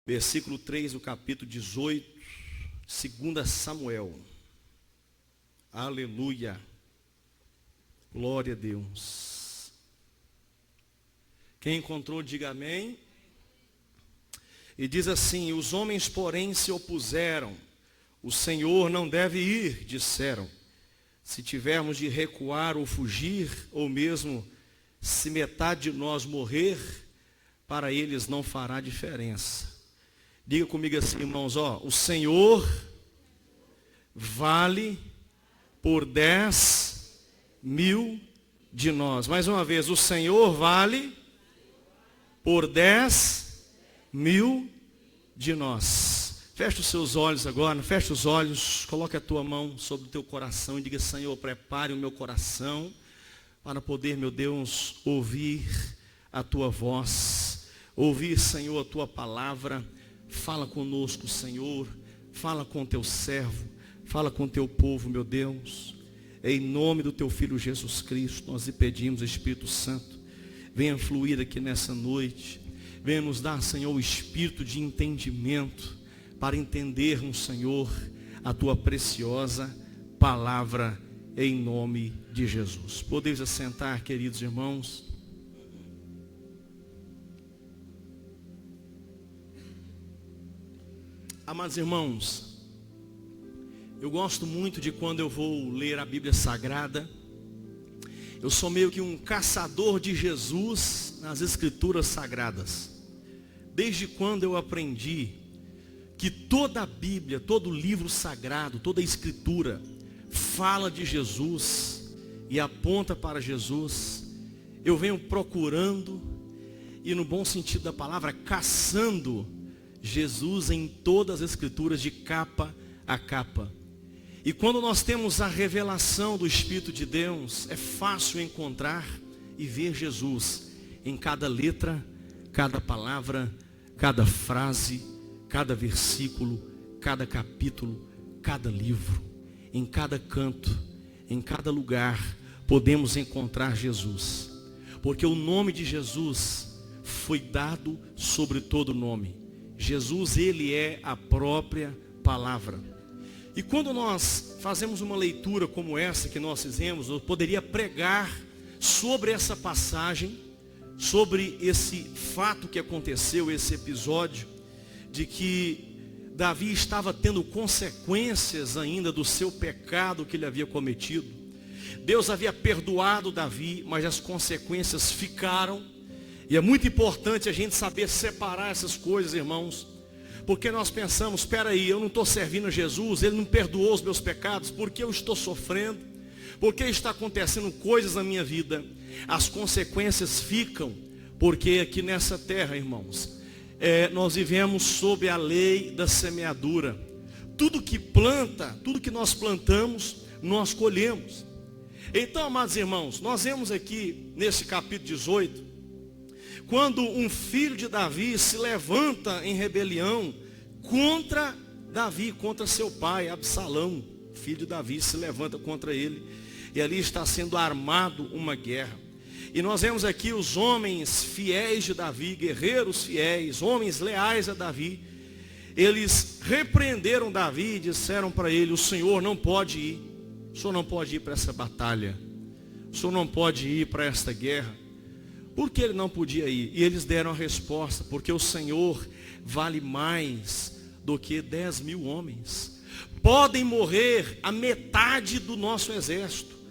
Versículo 3 do capítulo 18, 2 Samuel. Aleluia. Glória a Deus. Quem encontrou, diga amém. E diz assim: os homens, porém, se opuseram. O Senhor não deve ir, disseram. Se tivermos de recuar ou fugir, ou mesmo se metade de nós morrer, para eles não fará diferença. Diga comigo assim, irmãos, o Senhor vale por 10.000 de nós. Mais uma vez, o Senhor vale por 10.000 de nós. Feche os seus olhos agora, feche os olhos, coloque a tua mão sobre o teu coração e diga: Senhor, prepare o meu coração para poder, meu Deus, ouvir a tua voz, ouvir, Senhor, a tua palavra. Fala conosco, Senhor, fala com teu servo, fala com teu povo, meu Deus. Em nome do teu Filho Jesus Cristo, nós lhe pedimos, Espírito Santo, venha fluir aqui nessa noite, venha nos dar, Senhor, o espírito de entendimento, para entendermos, Senhor, a tua preciosa palavra, em nome de Jesus. Podeis assentar, queridos irmãos. Amados irmãos, eu gosto muito de quando eu vou ler a Bíblia Sagrada. Eu sou meio que um caçador de Jesus nas Escrituras Sagradas. Desde quando eu aprendi que toda a Bíblia, todo o livro sagrado, toda a Escritura fala de Jesus e aponta para Jesus, eu venho procurando e, no bom sentido da palavra, caçando Jesus em todas as Escrituras, de capa a capa. E quando nós temos a revelação do Espírito de Deus, é fácil encontrar e ver Jesus em cada letra, cada palavra, cada frase, cada versículo, cada capítulo, cada livro. Em cada canto, em cada lugar, podemos encontrar Jesus. Porque o nome de Jesus foi dado sobre todo nome. Jesus, ele é a própria palavra. E quando nós fazemos uma leitura como essa que nós fizemos, eu poderia pregar sobre essa passagem, sobre esse fato que aconteceu, esse episódio, de que Davi estava tendo consequências ainda do seu pecado que ele havia cometido. Deus havia perdoado Davi, mas as consequências ficaram. E é muito importante a gente saber separar essas coisas, irmãos. Porque nós pensamos: espera aí, eu não estou servindo a Jesus, Ele não perdoou os meus pecados, por que eu estou sofrendo? Por que está acontecendo coisas na minha vida? As consequências ficam, porque aqui nessa terra, irmãos, nós vivemos sob a lei da semeadura. Tudo que planta, tudo que nós plantamos, nós colhemos. Então, amados irmãos, nós vemos aqui nesse capítulo 18, quando um filho de Davi se levanta em rebelião contra Davi, contra seu pai, Absalão. Filho de Davi se levanta contra ele. E ali está sendo armado uma guerra. E nós vemos aqui os homens fiéis de Davi, guerreiros fiéis, homens leais a Davi. Eles repreenderam Davi e disseram para ele: o senhor não pode ir. O senhor não pode ir para essa batalha. O senhor não pode ir para esta guerra. Por que ele não podia ir? E eles deram a resposta: porque o Senhor vale mais do que 10.000 homens. Podem morrer a metade do nosso exército.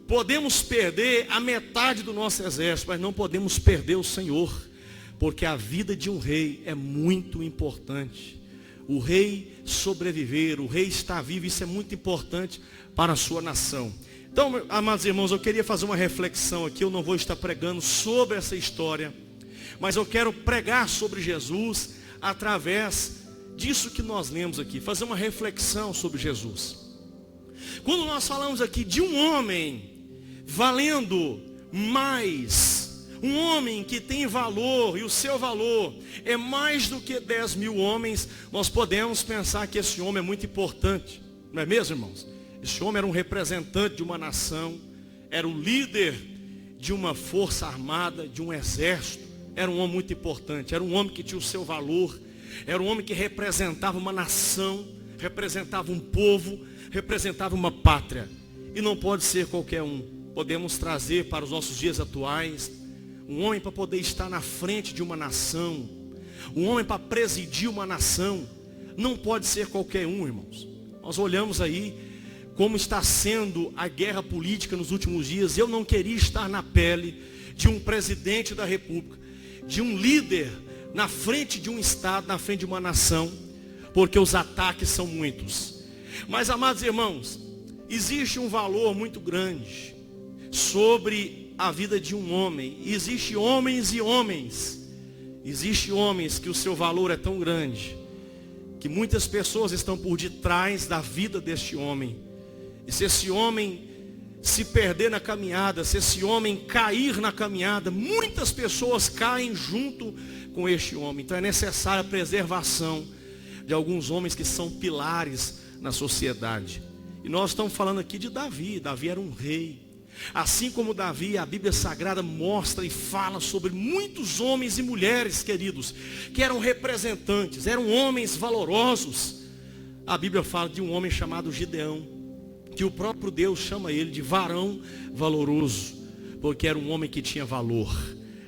Podemos perder a metade do nosso exército, mas não podemos perder o Senhor. Porque a vida de um rei é muito importante. O rei sobreviver, o rei estar vivo, isso é muito importante para a sua nação. Então, amados irmãos, eu queria fazer uma reflexão aqui. Eu não vou estar pregando sobre essa história, mas eu quero pregar sobre Jesus através disso que nós lemos aqui. Fazer uma reflexão sobre Jesus. Quando nós falamos aqui de um homem valendo mais, um homem que tem valor, e o seu valor é mais do que 10.000 homens, nós podemos pensar que esse homem é muito importante. Não é mesmo, irmãos? Esse homem era um representante de uma nação, era o líder de uma força armada, de um exército. Era um homem muito importante, era um homem que tinha o seu valor Era um homem que representava uma nação, representava um povo, representava uma pátria. E não pode ser qualquer um. Podemos trazer para os nossos dias atuais um homem para poder estar na frente de uma nação, um homem para presidir uma nação. Não pode ser qualquer um, irmãos. Nós olhamos aí como está sendo a guerra política nos últimos dias. Eu não queria estar na pele de um presidente da república, de um líder na frente de um estado, na frente de uma nação, porque os ataques são muitos. Mas, amados irmãos, existe um valor muito grande sobre a vida de um homem. Existem homens e homens. Existem homens que o seu valor é tão grande que muitas pessoas estão por detrás da vida deste homem. E se esse homem se perder na caminhada, se esse homem cair na caminhada, muitas pessoas caem junto com este homem. Então é necessária a preservação de alguns homens que são pilares na sociedade. E nós estamos falando aqui de Davi. Davi era um rei. Assim como Davi, a Bíblia Sagrada mostra e fala sobre muitos homens e mulheres, queridos, que eram representantes, eram homens valorosos. A Bíblia fala de um homem chamado Gideão, que o próprio Deus chama ele de varão valoroso, porque era um homem que tinha valor,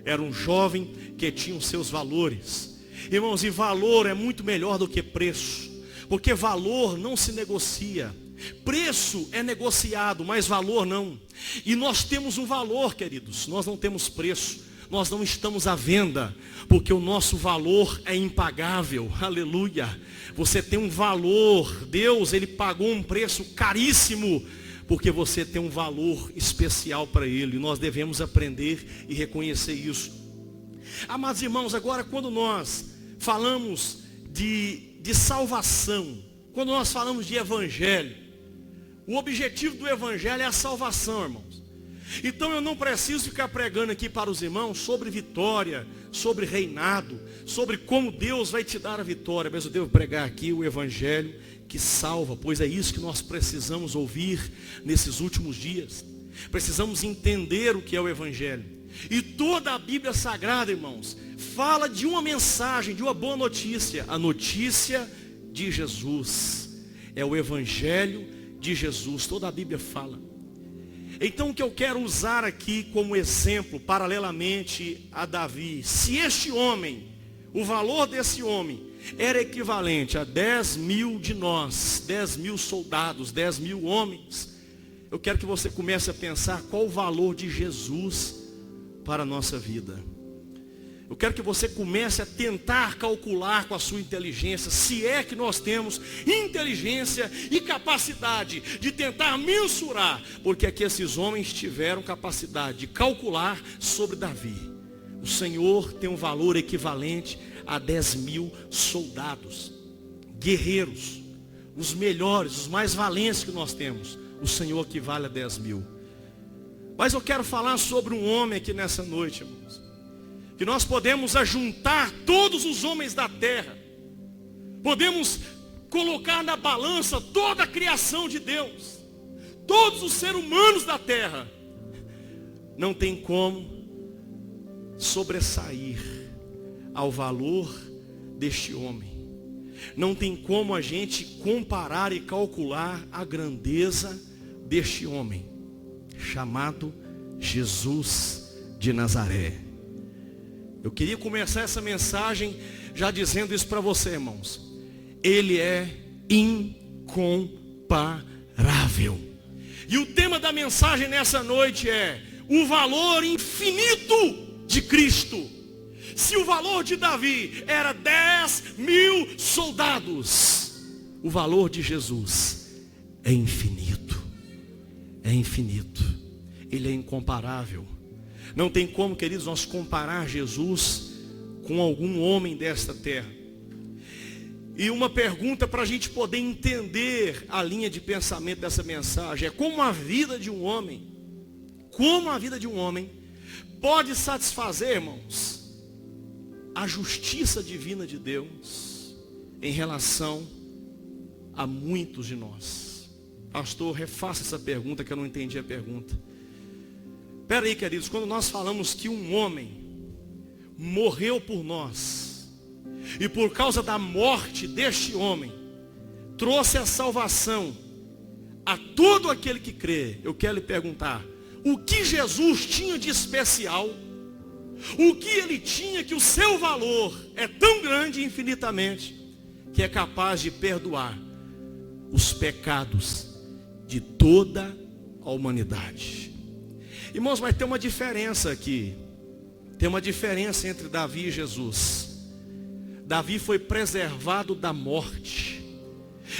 era um jovem que tinha os seus valores. Irmãos, e valor é muito melhor do que preço, porque valor não se negocia. Preço é negociado, mas valor não. E nós temos um valor, queridos. Nós não temos preço. Nós não estamos à venda, porque o nosso valor é impagável. Aleluia. Você tem um valor. Deus, Ele pagou um preço caríssimo, porque você tem um valor especial para Ele. Nós devemos aprender e reconhecer isso. Amados irmãos, agora quando nós falamos de salvação, quando nós falamos de evangelho, o objetivo do evangelho é a salvação, irmãos. Então eu não preciso ficar pregando aqui para os irmãos sobre vitória, sobre reinado, sobre como Deus vai te dar a vitória. Mas eu devo pregar aqui o evangelho que salva, pois é isso que nós precisamos ouvir nesses últimos dias. Precisamos entender o que é o evangelho. E toda a Bíblia Sagrada, irmãos, fala de uma mensagem, de uma boa notícia. A notícia de Jesus. É o evangelho de Jesus. Toda a Bíblia fala. Então o que eu quero usar aqui como exemplo, paralelamente a Davi, se este homem, o valor desse homem era equivalente a 10 mil de nós, 10 mil soldados, 10 mil homens, eu quero que você comece a pensar qual o valor de Jesus para a nossa vida. Eu quero que você comece a tentar calcular com a sua inteligência, se é que nós temos inteligência e capacidade de tentar mensurar, porque aqui esses homens tiveram capacidade de calcular sobre Davi. O Senhor tem um valor equivalente a 10 mil soldados, guerreiros, os melhores, os mais valentes que nós temos. O Senhor equivale a 10 mil. Mas eu quero falar sobre um homem aqui nessa noite, irmãos, que nós podemos ajuntar todos os homens da terra, podemos colocar na balança toda a criação de Deus, todos os seres humanos da terra, não tem como sobressair ao valor deste homem. Não tem como a gente comparar e calcular a grandeza deste homem, chamado Jesus de Nazaré. Eu queria começar essa mensagem já dizendo isso para você, irmãos. Ele é incomparável. E o tema da mensagem nessa noite é o valor infinito de Cristo. Se o valor de Davi era 10 mil soldados, o valor de Jesus é infinito. É infinito. Ele é incomparável. Não tem como, queridos, nós comparar Jesus com algum homem desta terra. E uma pergunta para a gente poder entender a linha de pensamento dessa mensagem é como a vida de um homem pode satisfazer, irmãos, a justiça divina de Deus em relação a muitos de nós. Pastor, refaça essa pergunta que eu não entendi a pergunta. Espera aí, queridos, quando nós falamos que um homem morreu por nós, e por causa da morte deste homem, trouxe a salvação a todo aquele que crê. Eu quero lhe perguntar, o que Jesus tinha de especial? O que ele tinha que o seu valor é tão grande infinitamente, que é capaz de perdoar os pecados de toda a humanidade? Irmãos, mas tem uma diferença aqui. Tem uma diferença entre Davi e Jesus. Davi foi preservado da morte.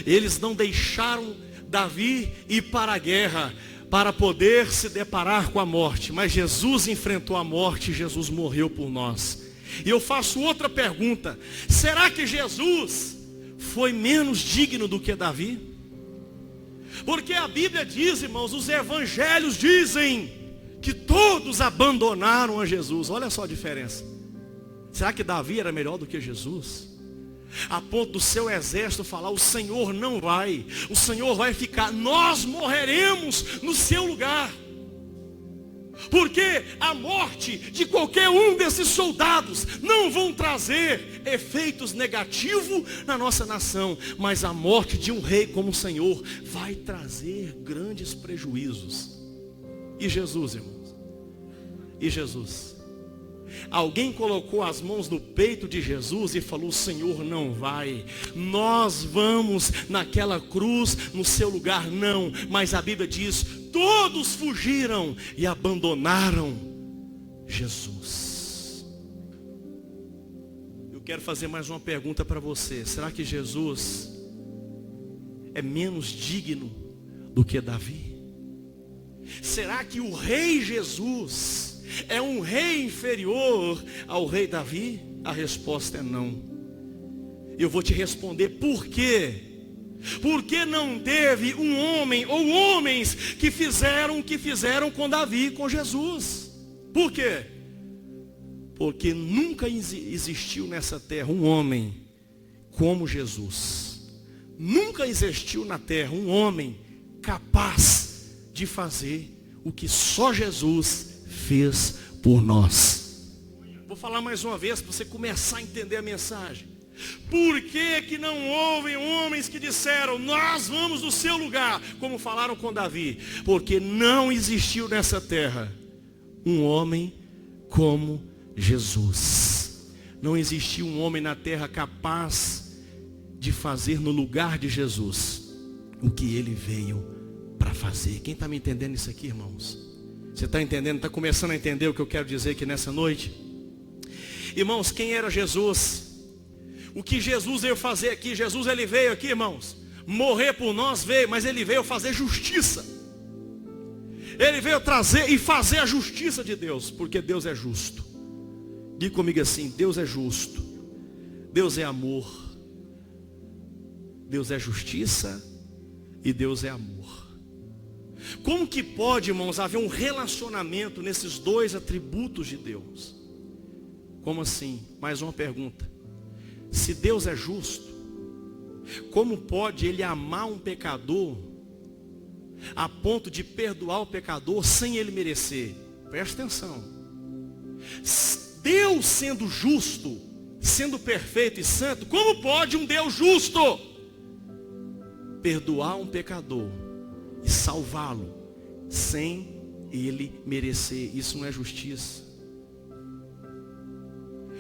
Eles não deixaram Davi ir para a guerra para poder se deparar com a morte. Mas Jesus enfrentou a morte e Jesus morreu por nós. E eu faço outra pergunta. Será que Jesus foi menos digno do que Davi? Porque a Bíblia diz, irmãos, os evangelhos dizem que todos abandonaram a Jesus. Olha só a diferença. Será que Davi era melhor do que Jesus? A ponto do seu exército falar, o Senhor não vai, o Senhor vai ficar, nós morreremos no seu lugar. Porque a morte de qualquer um desses soldados não vão trazer efeitos negativos na nossa nação, mas a morte de um rei como o Senhor vai trazer grandes prejuízos. E Jesus, irmãos? E Jesus? Alguém colocou as mãos no peito de Jesus e falou, o Senhor não vai, nós vamos naquela cruz no seu lugar, não. Mas a Bíblia diz, todos fugiram e abandonaram Jesus. Eu quero fazer mais uma pergunta para você. Será que Jesus é menos digno do que Davi? Será que o rei Jesus é um rei inferior ao rei Davi? A resposta é não. Eu vou te responder por quê. Porque não teve um homem ou homens que fizeram o que fizeram com Davi, com Jesus. Por quê? Porque nunca existiu nessa terra um homem como Jesus. Nunca existiu na terra um homem capaz de fazer o que só Jesus fez por nós. Vou falar mais uma vez para você começar a entender a mensagem. Por que não houve homens que disseram, nós vamos no seu lugar, como falaram com Davi? Porque não existiu nessa terra um homem como Jesus. Não existiu um homem na terra capaz de fazer no lugar de Jesus o que ele veio para fazer. Quem está me entendendo isso aqui, irmãos? Você está entendendo? Está começando a entender o que eu quero dizer aqui nessa noite? Irmãos, quem era Jesus? O que Jesus veio fazer aqui? Jesus, ele veio aqui, irmãos, morrer por nós, veio, mas ele veio fazer justiça. Ele veio trazer e fazer a justiça de Deus, porque Deus é justo. Diga comigo assim, Deus é justo, Deus é amor, Deus é justiça e Deus é amor. Como que pode, irmãos, haver um relacionamento nesses dois atributos de Deus? Como assim? Mais uma pergunta. Se Deus é justo, como pode Ele amar um pecador a ponto de perdoar o pecador sem ele merecer? Preste atenção. Deus sendo justo, sendo perfeito e santo, como pode um Deus justo perdoar um pecador e salvá-lo sem ele merecer? Isso não é justiça.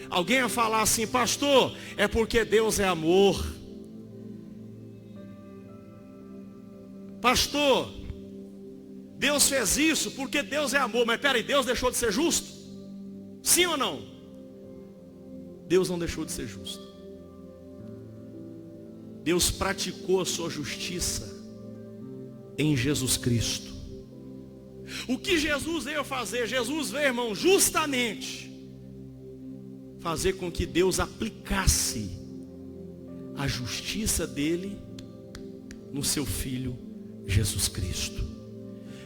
Alguém ia falar assim, pastor, é porque Deus é amor. Pastor, Deus fez isso porque Deus é amor. Mas peraí, Deus deixou de ser justo? Sim ou não? Deus não deixou de ser justo. Deus praticou a sua justiça em Jesus Cristo. O que Jesus veio fazer? Jesus veio, irmão, justamente fazer com que Deus aplicasse a justiça dele no seu Filho Jesus Cristo.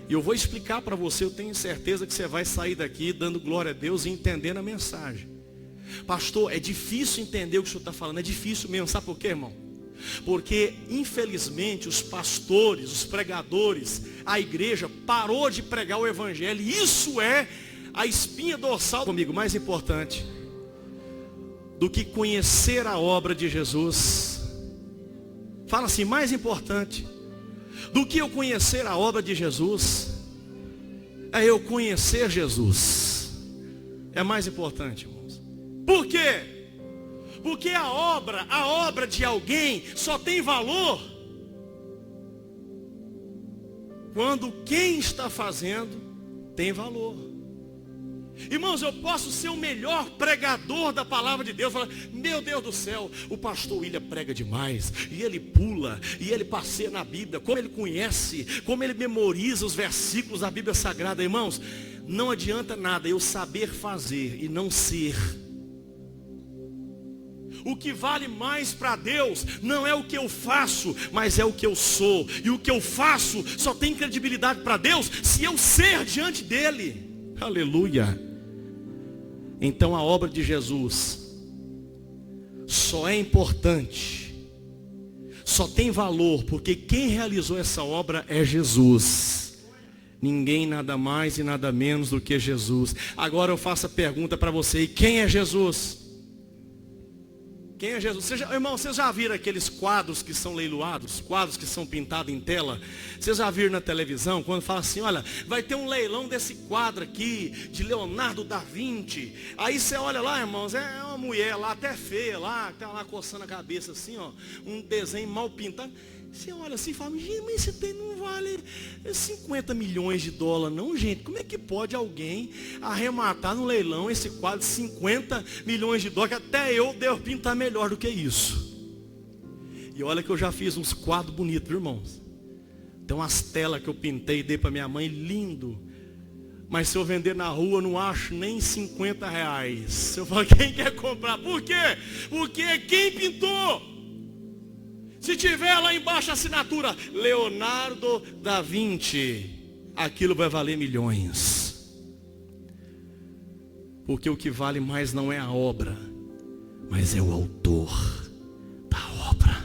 E eu vou explicar para você, eu tenho certeza que você vai sair daqui dando glória a Deus e entendendo a mensagem. Pastor, é difícil entender o que o senhor está falando, é difícil mesmo, sabe por quê, irmão? Porque infelizmente os pastores, os pregadores, a igreja parou de pregar o evangelho. E isso é a espinha dorsal comigo, mais importante. do que conhecer a obra de Jesus. Fala assim, mais importante do que eu conhecer a obra de Jesus, é eu conhecer Jesus. É mais importante, irmãos. Por quê? Porque a obra de alguém só tem valor quando quem está fazendo tem valor. Irmãos, eu posso ser o melhor pregador da palavra de Deus. Falar, meu Deus do céu, o pastor William prega demais. E ele pula, e ele passeia na Bíblia. Como ele conhece, como ele memoriza os versículos da Bíblia Sagrada. Irmãos, não adianta nada eu saber fazer e não ser. O que vale mais para Deus não é o que eu faço, mas é o que eu sou. E o que eu faço só tem credibilidade para Deus se eu ser diante dele. Aleluia. Então a obra de Jesus só é importante, só tem valor, porque quem realizou essa obra é Jesus. Ninguém nada mais e nada menos do que Jesus. Agora eu faço a pergunta para você, e quem é Jesus? Quem é Jesus? Irmão, vocês já viram aqueles quadros que são leiloados? Quadros que são pintados em tela? Vocês já viram na televisão? Quando fala assim, olha, vai ter um leilão desse quadro aqui, de Leonardo da Vinci. Aí você olha lá, irmãos, é uma mulher lá, até feia lá, que tá lá coçando a cabeça assim, ó. Um desenho mal pintado. Você olha assim e fala, gente, mas esse tem não vale 50 milhões de dólares não, gente. Como é que pode alguém arrematar no leilão esse quadro de 50 milhões de dólares, que até eu devo pintar melhor do que isso. E olha que eu já fiz uns quadros bonitos, viu, irmãos? Tem umas telas que eu pintei e dei para minha mãe, lindo. Mas se eu vender na rua, eu não acho nem 50 reais. Se eu falar, quem quer comprar? Por quê? Porque quem pintou? Se tiver lá embaixo a assinatura Leonardo da Vinci, aquilo vai valer milhões. Porque o que vale mais não é a obra, mas é o autor da obra.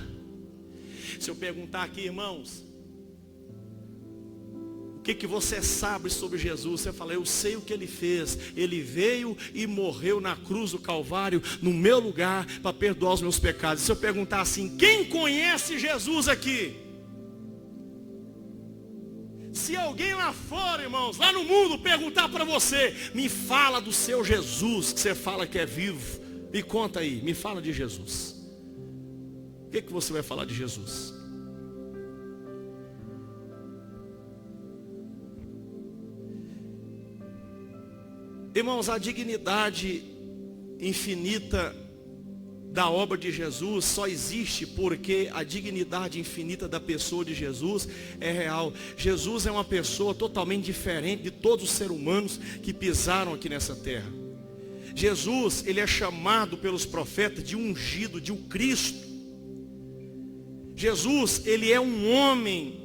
Se eu perguntar aqui, irmãos, o que você sabe sobre Jesus? Você fala, eu sei o que ele fez. Ele veio e morreu na cruz do Calvário, no meu lugar, para perdoar os meus pecados. Se eu perguntar assim, quem conhece Jesus aqui? Se alguém lá fora, irmãos, lá no mundo, perguntar para você, me fala do seu Jesus, que você fala que é vivo. Me conta aí, me fala de Jesus. O que você vai falar de Jesus? Irmãos, a dignidade infinita da obra de Jesus só existe porque a dignidade infinita da pessoa de Jesus é real. Jesus é uma pessoa totalmente diferente de todos os seres humanos que pisaram aqui nessa terra. Jesus, ele é chamado pelos profetas de ungido, de o Cristo. Jesus, ele é um homem,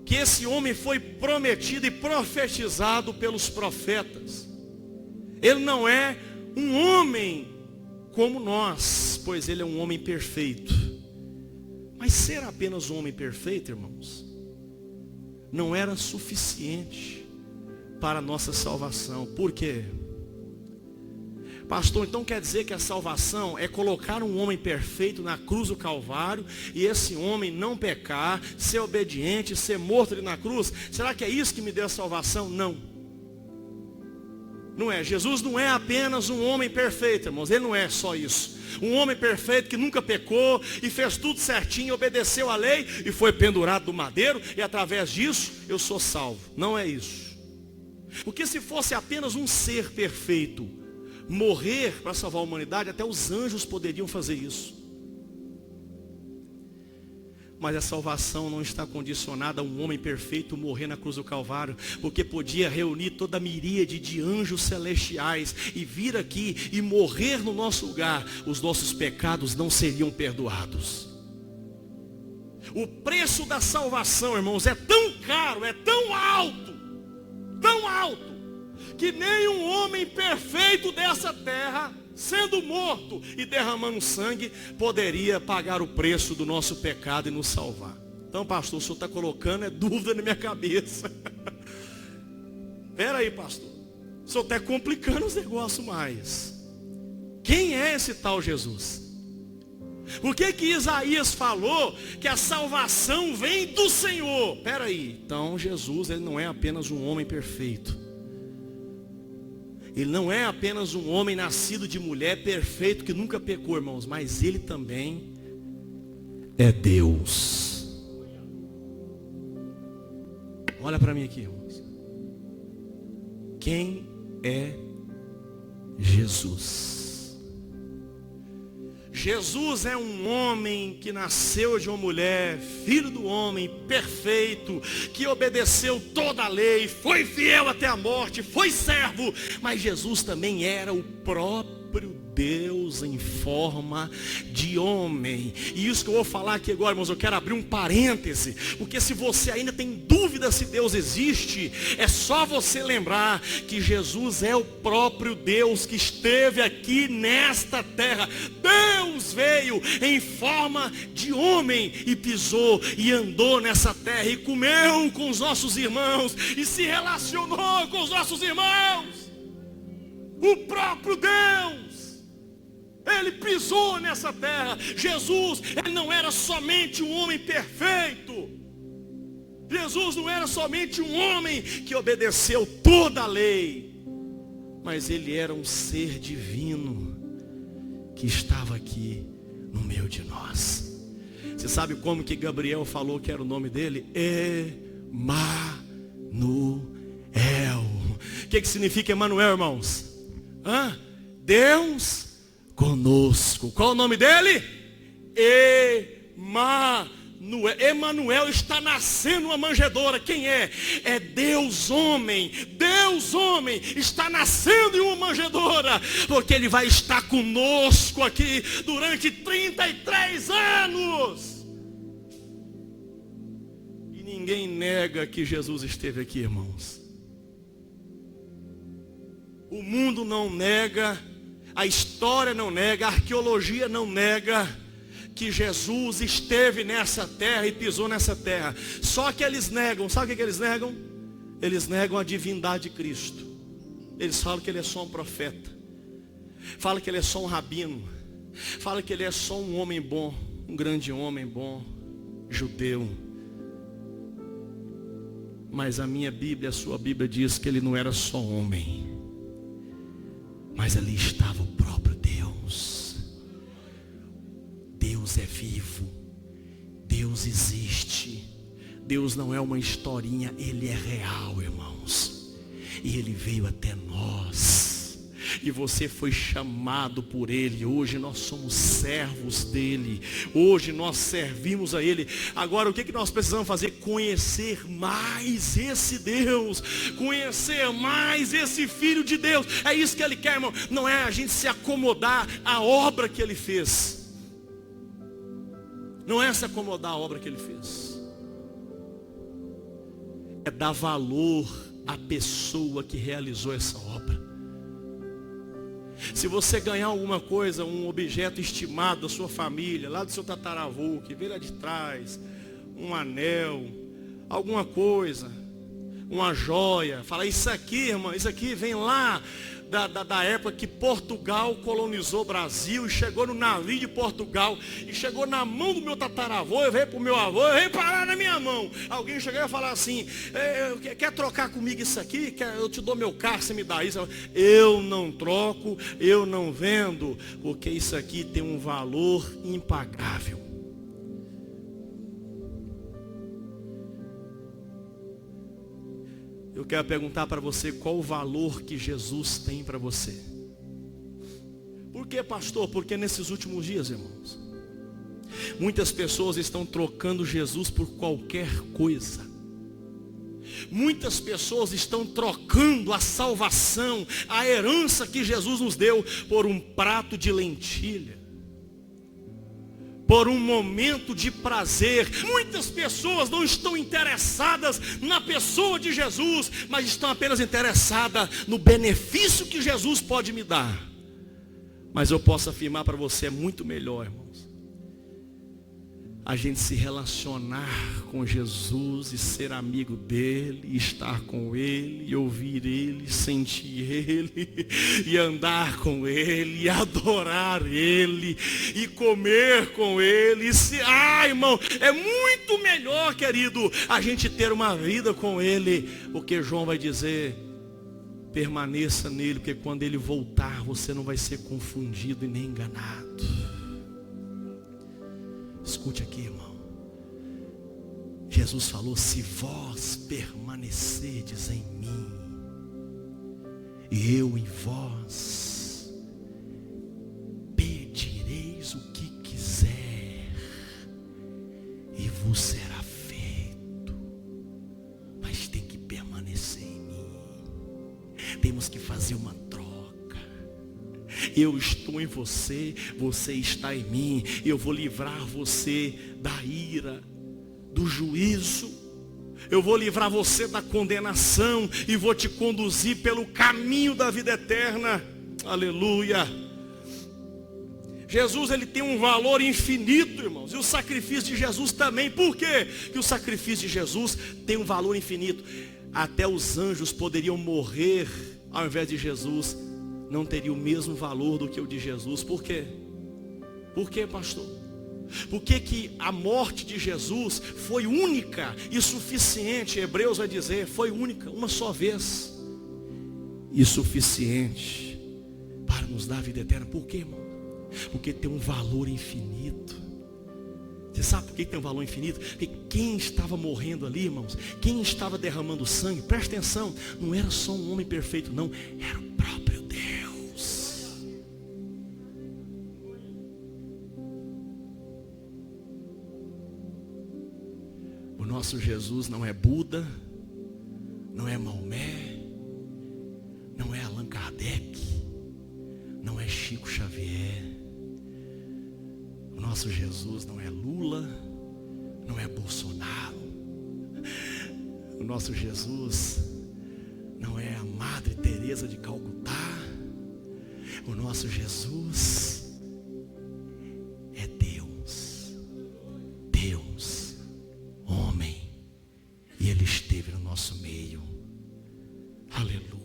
que esse homem foi prometido e profetizado pelos profetas. Ele não é um homem como nós, pois ele é um homem perfeito. Mas ser apenas um homem perfeito, irmãos, não era suficiente para a nossa salvação. Por quê? Pastor, então quer dizer que a salvação é colocar um homem perfeito na cruz do Calvário e esse homem não pecar, ser obediente, ser morto ali na cruz? Será que é isso que me deu a salvação? Não. Não é. Jesus não é apenas um homem perfeito, irmãos. Ele não é só isso. Um homem perfeito que nunca pecou e fez tudo certinho, obedeceu a lei e foi pendurado do madeiro e através disso eu sou salvo. Não é isso. Porque se fosse apenas um ser perfeito morrer para salvar a humanidade, até os anjos poderiam fazer isso. Mas a salvação não está condicionada a um homem perfeito morrer na cruz do Calvário, porque podia reunir toda a miríade de anjos celestiais e vir aqui e morrer no nosso lugar. Os nossos pecados não seriam perdoados. O preço da salvação, irmãos, é tão caro, é tão alto, que nem um homem perfeito dessa terra, sendo morto e derramando sangue, poderia pagar o preço do nosso pecado e nos salvar. Então, pastor, o senhor está colocando dúvida na minha cabeça. Espera aí, pastor. O senhor está complicando os negócios mais. Quem é esse tal Jesus? Por que Isaías falou que a salvação vem do Senhor? Espera aí, então Jesus, ele não é apenas um homem perfeito. Ele não é apenas um homem nascido de mulher perfeito que nunca pecou, irmãos, mas ele também é Deus. Olha para mim aqui, irmãos. Quem é Jesus? Jesus é um homem que nasceu de uma mulher, filho do homem, perfeito, que obedeceu toda a lei, foi fiel até a morte, foi servo, mas Jesus também era o próprio Deus em forma de homem. E isso que eu vou falar aqui agora, irmãos, eu quero abrir um parêntese, porque se você ainda tem dúvida se Deus existe, é só você lembrar que Jesus é o próprio Deus que esteve aqui nesta terra. Deus veio em forma de homem e pisou e andou nessa terra e comeu com os nossos irmãos e se relacionou com os nossos irmãos. O próprio Deus, ele pisou nessa terra. Jesus, ele não era somente um homem perfeito. Jesus não era somente um homem que obedeceu toda a lei, mas ele era um ser divino que estava aqui no meio de nós. Você sabe como que Gabriel falou que era o nome dele? Emanuel. O que significa Emanuel, irmãos? Deus conosco. Qual o nome dele? Emanuel. Emanuel está nascendo uma manjedoura. Quem é? É Deus homem. Deus homem está nascendo em uma manjedoura, porque ele vai estar conosco aqui durante 33 anos. E ninguém nega que Jesus esteve aqui, irmãos. O mundo não nega, a história não nega, a arqueologia não nega que Jesus esteve nessa terra e pisou nessa terra. Só que eles negam, sabe o que eles negam? Eles negam a divindade de Cristo. Eles falam que ele é só um profeta, falam que ele é só um rabino, falam que ele é só um homem bom, um grande homem bom, judeu. Mas a minha Bíblia, a sua Bíblia diz que ele não era só homem, mas ali estava o próprio Deus. Deus é vivo. Deus existe. Deus não é uma historinha, ele é real, irmãos. E ele veio até nós. E você foi chamado por ele. Hoje nós somos servos dele. Hoje nós servimos a ele. Agora o que nós precisamos fazer? Conhecer mais esse Deus. Conhecer mais esse Filho de Deus. É isso que ele quer, irmão. Não é a gente se acomodar à obra que ele fez. Não é se acomodar à obra que ele fez. É dar valor à pessoa que realizou essa obra. Se você ganhar alguma coisa, um objeto estimado da sua família, lá do seu tataravô, que veio lá de trás, um anel, alguma coisa, uma joia, fala, isso aqui, irmão, isso aqui vem lá da época que Portugal colonizou o Brasil e chegou no navio de Portugal e chegou na mão do meu tataravô, eu veio para o meu avô, eu veio parar na minha mão. Alguém chegou e falar assim, quer trocar comigo isso aqui? Eu te dou meu carro, você me dá isso. Eu não troco, eu não vendo, porque isso aqui tem um valor impagável. Eu quero perguntar para você qual o valor que Jesus tem para você. Por que, pastor? Porque nesses últimos dias, irmãos, muitas pessoas estão trocando Jesus por qualquer coisa. Muitas pessoas estão trocando a salvação, a herança que Jesus nos deu, por um prato de lentilha, por um momento de prazer. Muitas pessoas não estão interessadas na pessoa de Jesus, mas estão apenas interessadas no benefício que Jesus pode me dar. Mas eu posso afirmar para você, é muito melhor, irmãos, a gente se relacionar com Jesus e ser amigo dele, e estar com ele, e ouvir ele, e sentir ele, e andar com ele, e adorar ele, e comer com ele. Irmão, é muito melhor, querido, a gente ter uma vida com ele, porque João vai dizer: permaneça nele, porque quando ele voltar, você não vai ser confundido e nem enganado. Escute aqui, irmão. Jesus falou: se vós permanecerdes em mim, e eu em vós, pedireis o que quiser, e vos será feito. Mas tem que permanecer em mim. Temos que fazer uma troca. Eu estou em você, você está em mim. Eu vou livrar você da ira, do juízo. Eu vou livrar você da condenação e vou te conduzir pelo caminho da vida eterna. Aleluia. Jesus, ele tem um valor infinito, irmãos. E o sacrifício de Jesus também. Por quê que o sacrifício de Jesus tem um valor infinito? Até os anjos poderiam morrer ao invés de Jesus, não teria o mesmo valor do que o de Jesus. Por quê? Por quê, pastor? Por que a morte de Jesus foi única e suficiente? Hebreus vai dizer, foi única, uma só vez, e suficiente para nos dar a vida eterna. Por quê, irmão? Porque tem um valor infinito. Você sabe por que tem um valor infinito? Porque quem estava morrendo ali, irmãos, quem estava derramando sangue, presta atenção, não era só um homem perfeito, não, era o próprio Deus. O nosso Jesus não é Buda, não é Maomé, não é Allan Kardec, não é Chico Xavier. O nosso Jesus não é Lula, não é Bolsonaro. O nosso Jesus não é a Madre Teresa de Calcutá. O nosso Jesus é Deus. Deus, homem, e ele esteve no nosso meio. Aleluia.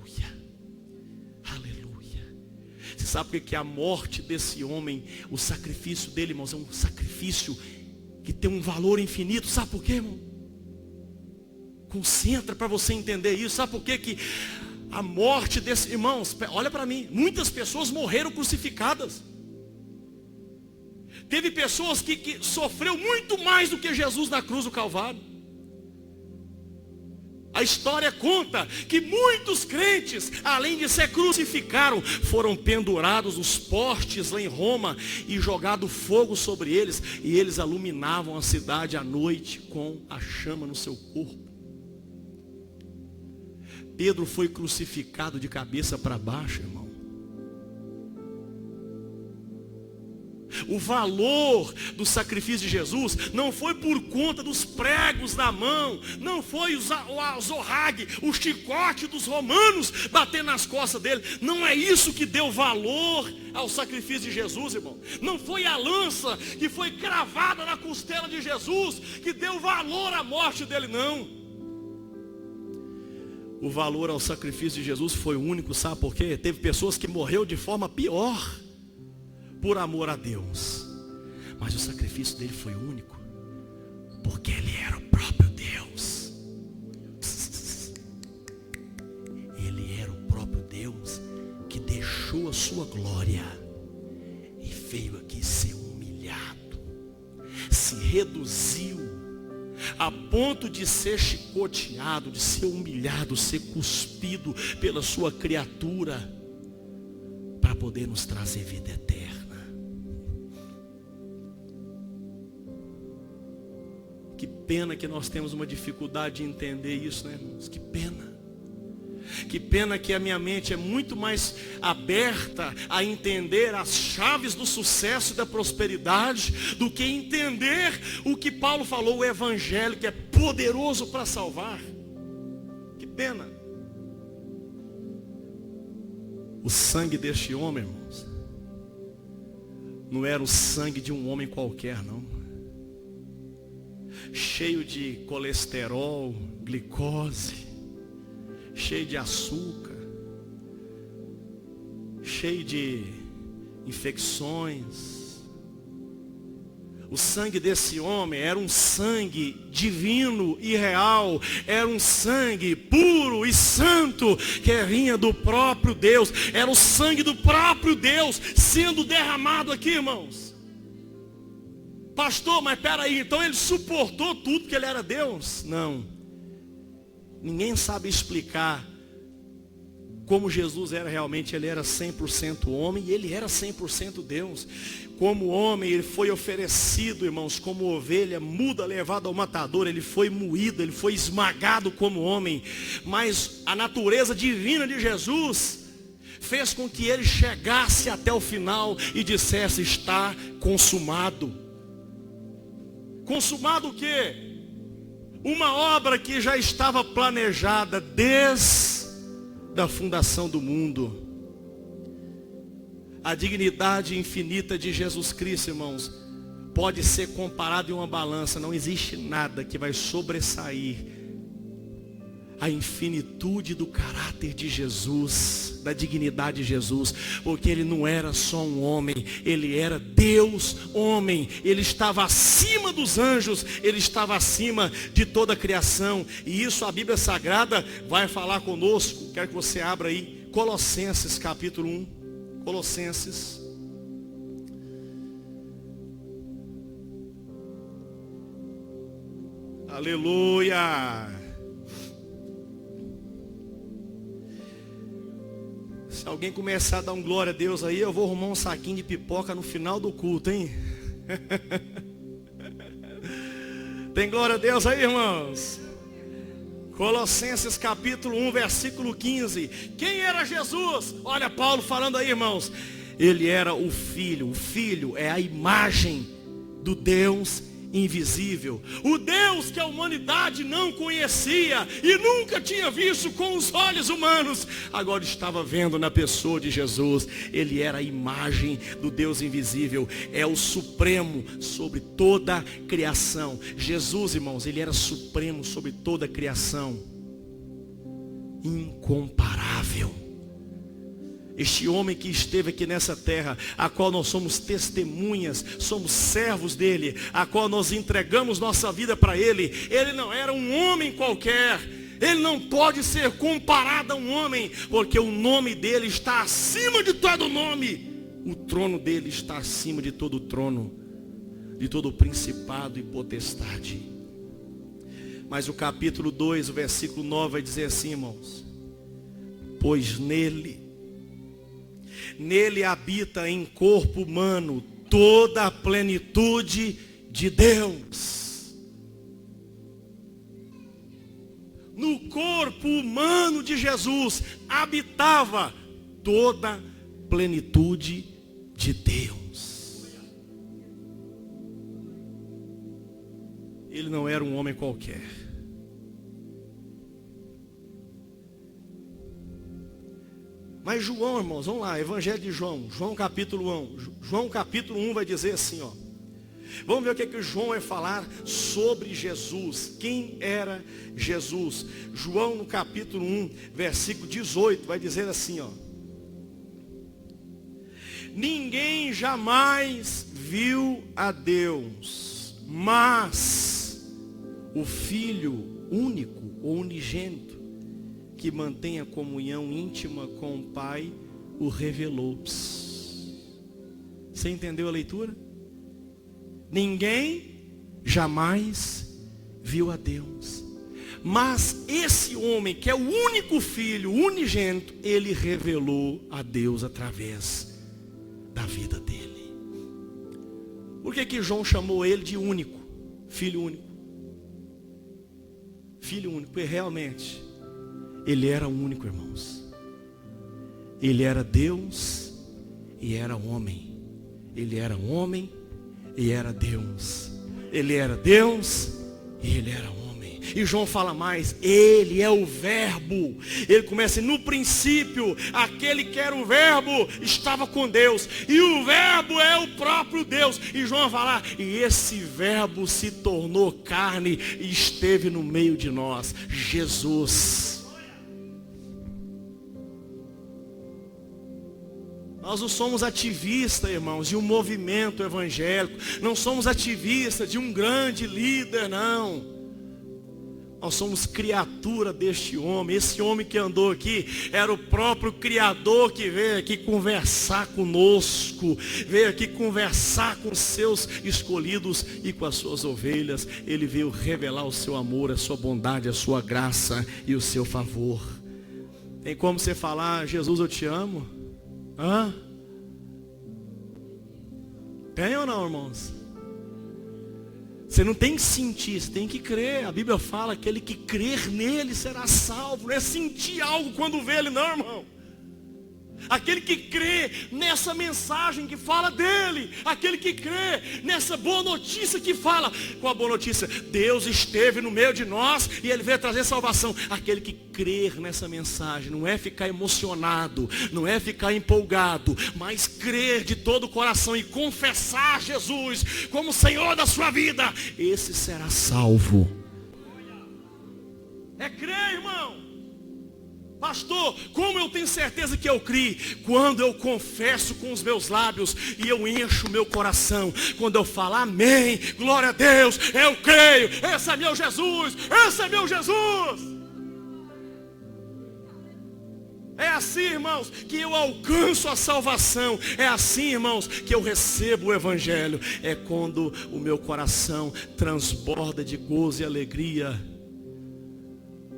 Você sabe por que a morte desse homem, o sacrifício dele, irmãos, é um sacrifício que tem um valor infinito? Sabe por quê, irmão? Concentra para você entender isso. Sabe por que a morte desse, irmãos, olha para mim, muitas pessoas morreram crucificadas. Teve pessoas que sofreu muito mais do que Jesus na cruz do Calvário. A história conta que muitos crentes, além de ser crucificados, foram pendurados nos postes lá em Roma e jogado fogo sobre eles, e eles iluminavam a cidade à noite com a chama no seu corpo. Pedro foi crucificado de cabeça para baixo, irmão. O valor do sacrifício de Jesus não foi por conta dos pregos na mão, não foi o azorrague, o chicote dos romanos bater nas costas dele. Não é isso que deu valor ao sacrifício de Jesus, irmão. Não foi a lança que foi cravada na costela de Jesus que deu valor à morte dele, não. O valor ao sacrifício de Jesus foi único, sabe por quê? Teve pessoas que morreram de forma pior por amor a Deus, mas o sacrifício dele foi único, porque ele era o próprio Deus. Ele era o próprio Deus que deixou a sua glória e veio aqui ser humilhado, se reduziu a ponto de ser chicoteado, de ser humilhado, ser cuspido pela sua criatura, para poder nos trazer vida eterna. Que pena que nós temos uma dificuldade de entender isso, né, irmãos? Que pena. Que pena que a minha mente é muito mais aberta a entender as chaves do sucesso e da prosperidade do que entender o que Paulo falou, o evangelho, que é poderoso para salvar. Que pena. O sangue deste homem, irmãos, não era o sangue de um homem qualquer, não. cheio de colesterol, glicose, cheio de açúcar, cheio de infecções. O sangue desse homem era um sangue divino e real, era um sangue puro e santo, que vinha do próprio Deus, era o sangue do próprio Deus sendo derramado aqui, irmãos. Pastor, mas peraí, então ele suportou tudo porque ele era Deus? Não, ninguém sabe explicar como Jesus era realmente. Ele era 100% homem e ele era 100% Deus. Como homem, ele foi oferecido, irmãos, como ovelha muda levada ao matador. Ele foi moído, ele foi esmagado como homem. Mas a natureza divina de Jesus fez com que ele chegasse até o final e dissesse: está consumado. Consumado o quê? Uma obra que já estava planejada desde da fundação do mundo. A dignidade infinita de Jesus Cristo, irmãos, pode ser comparada em uma balança. Não existe nada que vai sobressair a infinitude do caráter de Jesus, da dignidade de Jesus, porque ele não era só um homem, ele era Deus homem. Ele estava acima dos anjos, ele estava acima de toda a criação. E isso a Bíblia Sagrada vai falar conosco. Quero que você abra aí Colossenses capítulo 1. Colossenses. Aleluia. Se alguém começar a dar um glória a Deus aí, eu vou arrumar um saquinho de pipoca no final do culto, hein? Tem glória a Deus aí, irmãos? Colossenses capítulo 1, versículo 15. Quem era Jesus? Olha Paulo falando aí, irmãos. Ele era o Filho. O Filho é a imagem do Deus invisível. O Deus que a humanidade não conhecia e nunca tinha visto com os olhos humanos, agora estava vendo na pessoa de Jesus. Ele era a imagem do Deus invisível. É o supremo sobre toda a criação. Jesus, irmãos, ele era supremo sobre toda a criação. Incomparável. Este homem que esteve aqui nessa terra, a qual nós somos testemunhas, somos servos dele, a qual nós entregamos nossa vida para ele. Ele não era um homem qualquer. Ele não pode ser comparado a um homem, porque o nome dele está acima de todo nome. O trono dele está acima de todo trono, de todo principado e potestade. Mas o capítulo 2, o versículo 9 vai dizer assim, irmãos: pois nele habita em corpo humano toda a plenitude de Deus. No corpo humano de Jesus habitava toda a plenitude de Deus. Ele não era um homem qualquer. Mas João, irmãos, vamos lá, Evangelho de João, João capítulo 1. João capítulo 1 vai dizer assim, ó. Vamos ver o que João vai falar sobre Jesus. Quem era Jesus? João no capítulo 1, versículo 18, vai dizer assim, ó. Ninguém jamais viu a Deus, mas o Filho único ou unigênito, que mantém a comunhão íntima com o Pai, o revelou. Você entendeu a leitura? Ninguém jamais viu a Deus, mas esse homem que é o único Filho, unigênito, ele revelou a Deus através da vida dele. Por que João chamou ele de único? Filho único. Filho único, porque realmente ele era único, irmãos. Ele era Deus e era homem. Ele era homem e era Deus. Ele era Deus e ele era homem. E João fala mais, ele é o verbo. Ele começa assim, no princípio, aquele que era o verbo estava com Deus. E o verbo é o próprio Deus. E João vai lá, e esse verbo se tornou carne e esteve no meio de nós. Jesus. Nós não somos ativistas, irmãos, de um movimento evangélico. Não somos ativistas de um grande líder, não. Nós somos criatura deste homem. Esse homem que andou aqui era o próprio Criador que veio aqui conversar conosco. Veio aqui conversar com seus escolhidos e com as suas ovelhas. Ele veio revelar o seu amor, a sua bondade, a sua graça e o seu favor. Tem como você falar, Jesus, eu te amo? Hã? Tem ou não, irmãos? Você não tem que sentir, você tem que crer. A Bíblia fala que aquele que crer nele será salvo. Não é sentir algo quando vê ele, não, irmão. Aquele que crê nessa mensagem que fala dele. Aquele que crê nessa boa notícia que fala. Qual a boa notícia? Deus esteve no meio de nós e ele veio trazer salvação. Aquele que crer nessa mensagem. Não é ficar emocionado, não é ficar empolgado, mas crer de todo o coração e confessar Jesus como Senhor da sua vida. Esse será salvo. É crer, irmão. Pastor, como eu tenho certeza que eu criei? Quando eu confesso com os meus lábios e eu encho o meu coração. Quando eu falo amém, glória a Deus, eu creio, esse é meu Jesus, esse é meu Jesus. É assim, irmãos, que eu alcanço a salvação. É assim, irmãos, que eu recebo o Evangelho. É quando o meu coração transborda de gozo e alegria.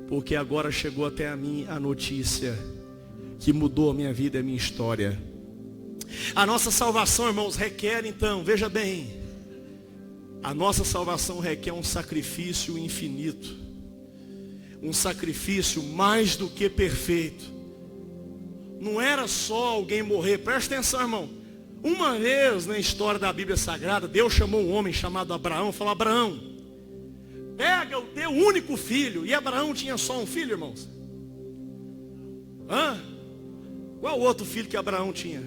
Porque agora chegou até a mim a notícia que mudou a minha vida e a minha história. A nossa salvação, irmãos, requer então, veja bem, a nossa salvação requer um sacrifício infinito. Um sacrifício mais do que perfeito. Não era só alguém morrer, presta atenção, irmão. Uma vez na história da Bíblia Sagrada, Deus chamou um homem chamado Abraão e falou, Abraão, pega o teu único filho. E Abraão tinha só um filho, irmãos. Hã? Qual o outro filho que Abraão tinha?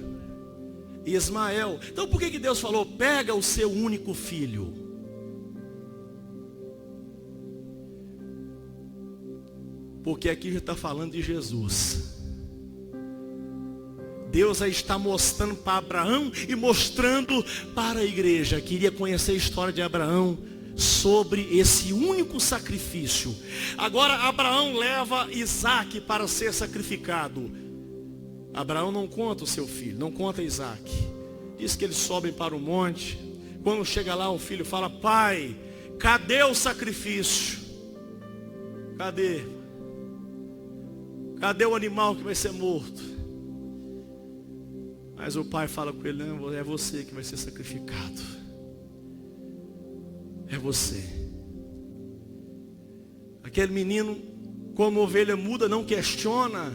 Ismael. Então por que Deus falou, pega o seu único filho? Porque aqui já está falando de Jesus. Deus aí está mostrando para Abraão e mostrando para a igreja. Queria conhecer a história de Abraão sobre esse único sacrifício. Agora Abraão leva Isaac para ser sacrificado. Abraão não conta o seu filho, não conta Isaac. Diz que eles sobem para o monte. Quando chega lá, o filho fala, pai, cadê o sacrifício? Cadê? Cadê o animal que vai ser morto? Mas o pai fala com ele, não, é você que vai ser sacrificado. É você. Aquele menino, como ovelha muda, não questiona,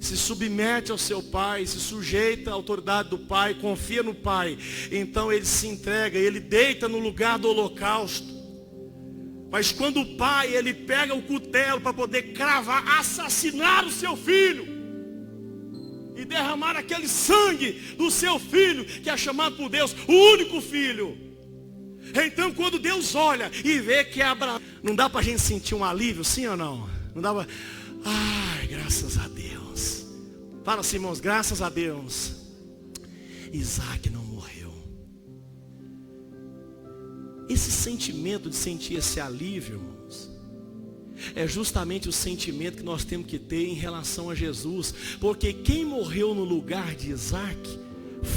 se submete ao seu pai, se sujeita à autoridade do pai, confia no pai. Então ele se entrega, ele deita no lugar do holocausto. Mas quando o pai, ele pega o cutelo para poder cravar, assassinar o seu filho e derramar aquele sangue do seu filho, que é chamado por Deus, o único filho. Então quando Deus olha e vê que Abraão, não dá para a gente sentir um alívio, sim ou não? Não dá para, ai, graças a Deus. Fala assim, irmãos, graças a Deus, Isaac não morreu. Esse sentimento de sentir esse alívio, irmãos, é justamente o sentimento que nós temos que ter em relação a Jesus. Porque quem morreu no lugar de Isaac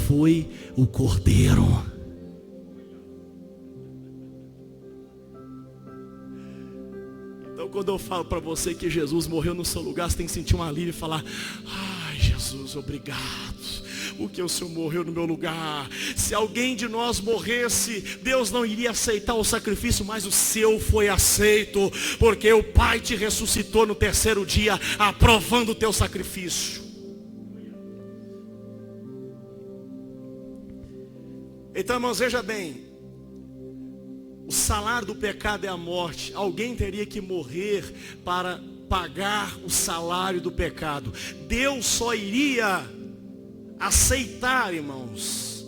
foi o Cordeiro. Então quando eu falo para você que Jesus morreu no seu lugar, você tem que sentir um alívio e falar, ai Jesus, obrigado, porque o Senhor morreu no meu lugar. Se alguém de nós morresse, Deus não iria aceitar o sacrifício, mas o seu foi aceito, porque o Pai te ressuscitou no terceiro dia, aprovando o teu sacrifício. Então, irmãos, veja bem, O salário do pecado é a morte. Alguém teria que morrer para pagar o salário do pecado. Deus só iria aceitar, irmãos,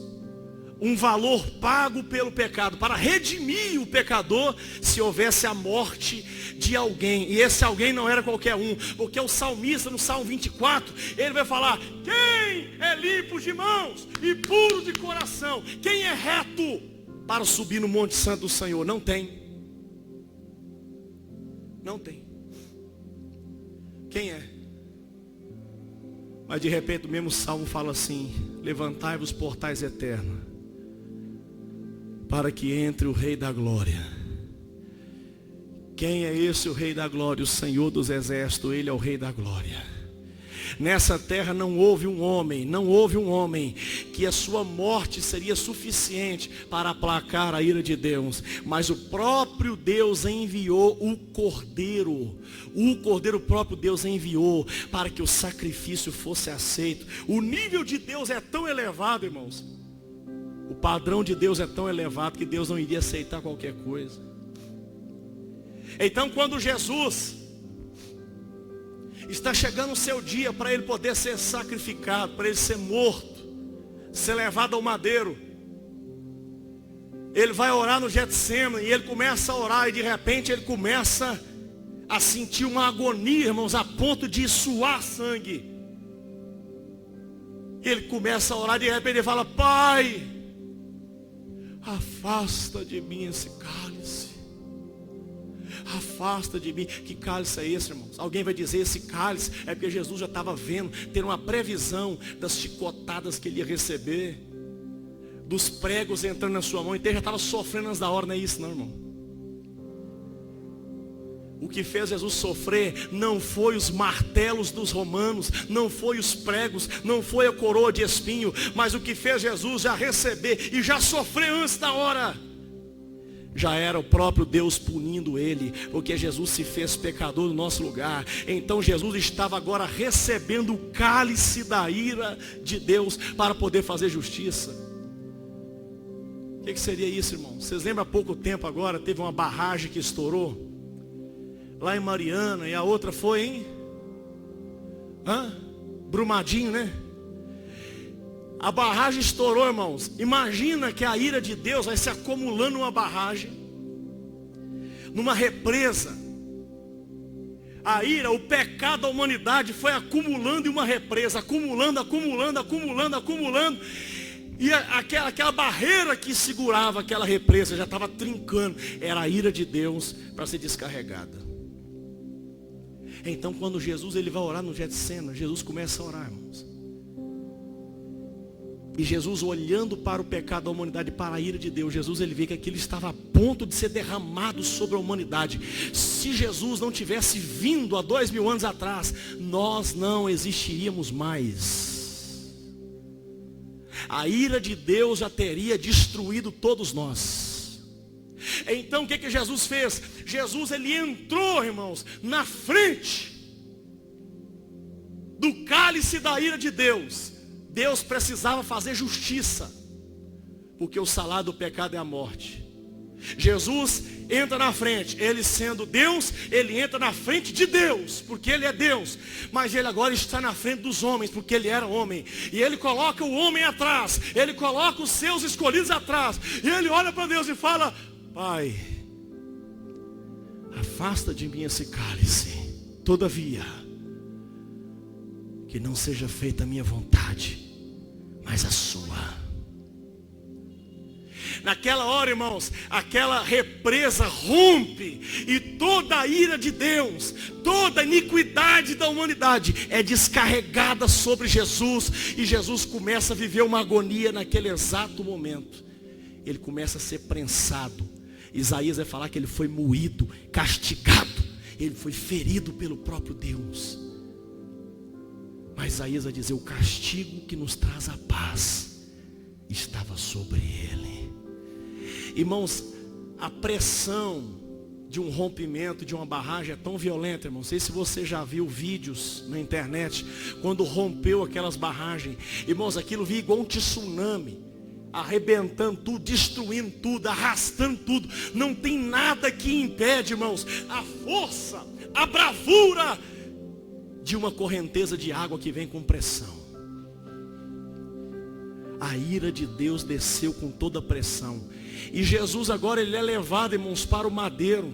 um valor pago pelo pecado, para redimir o pecador, se houvesse a morte de alguém. E esse alguém não era qualquer um, porque o salmista no Salmo 24, ele vai falar: quem é limpo de mãos e puro de coração? Quem é reto para subir no Monte Santo do Senhor? Não tem. Não tem. Quem é? Mas de repente o mesmo salmo fala assim: levantai-vos portais eternos, para que entre o Rei da Glória. Quem é esse o Rei da Glória? O Senhor dos Exércitos. Ele é o Rei da Glória. Nessa terra não houve um homem que a sua morte seria suficiente para aplacar a ira de Deus. Mas o próprio Deus enviou o Cordeiro. O Cordeiro próprio Deus enviou para que o sacrifício fosse aceito. O nível de Deus é tão elevado, irmãos. O padrão de Deus é tão elevado que Deus não iria aceitar qualquer coisa. Então, quando Jesus está chegando o seu dia para ele poder ser sacrificado, para ele ser morto, ser levado ao madeiro, ele vai orar no Getsemane, e ele começa a orar, e de repente ele começa a sentir uma agonia, irmãos, a ponto de suar sangue. Ele começa a orar, e de repente ele fala: Pai, afasta de mim esse cálice. Afasta de mim. Que cálice é esse, irmãos? Alguém vai dizer: esse cálice é porque Jesus já estava vendo, tendo uma previsão das chicotadas que ele ia receber, dos pregos entrando na sua mão. Então ele já estava sofrendo antes da hora. Não é isso não, irmão. O que fez Jesus sofrer não foi os martelos dos romanos, não foi os pregos, não foi a coroa de espinho, mas o que fez Jesus já receber e já sofrer antes da hora, já era o próprio Deus punindo ele, porque Jesus se fez pecador no nosso lugar. Então Jesus estava agora recebendo o cálice da ira de Deus para poder fazer justiça. O que seria isso, irmão? Vocês lembram há pouco tempo agora, teve uma barragem que estourou lá em Mariana, e a outra foi em Brumadinho, né? A barragem estourou, irmãos. Imagina que a ira de Deus vai se acumulando numa barragem, numa represa. A ira, o pecado da humanidade foi acumulando em uma represa, acumulando. E aquela barreira que segurava aquela represa já estava trincando. Era a ira de Deus para ser descarregada. Então quando Jesus ele vai orar no Getsemane, Jesus começa a orar, irmãos. E Jesus, olhando para o pecado da humanidade, para a ira de Deus, Jesus ele vê que aquilo estava a ponto de ser derramado sobre a humanidade. Se Jesus não tivesse vindo há 2000 anos atrás, nós não existiríamos mais. A ira de Deus já teria destruído todos nós. Então o que Jesus fez? Jesus ele entrou, irmãos, na frente do cálice da ira de Deus. Deus precisava fazer justiça, porque o salário do pecado é a morte. Jesus entra na frente, ele sendo Deus, ele entra na frente de Deus, porque ele é Deus. Mas ele agora está na frente dos homens, porque ele era homem. E ele coloca o homem atrás, ele coloca os seus escolhidos atrás. E ele olha para Deus e fala: Pai, afasta de mim esse cálice, todavia que não seja feita a minha vontade, mas a sua. Naquela hora, irmãos, aquela represa rompe, e toda a ira de Deus, toda a iniquidade da humanidade é descarregada sobre Jesus. E Jesus começa a viver uma agonia naquele exato momento. Ele começa a ser prensado. Isaías vai falar que ele foi moído, castigado, ele foi ferido pelo próprio Deus. Mas Isaías vai dizer: o castigo que nos traz a paz estava sobre ele. Irmãos, a pressão de um rompimento, de uma barragem é tão violenta, irmãos. Não sei se você já viu vídeos na internet, quando rompeu aquelas barragens. Irmãos, aquilo vinha igual um tsunami. arrebentando tudo, destruindo tudo, arrastando tudo. Não tem nada que impede, irmãos, a força, a bravura de uma correnteza de água que vem com pressão. A ira de Deus desceu com toda a pressão. E Jesus agora ele é levado, irmãos, para o madeiro.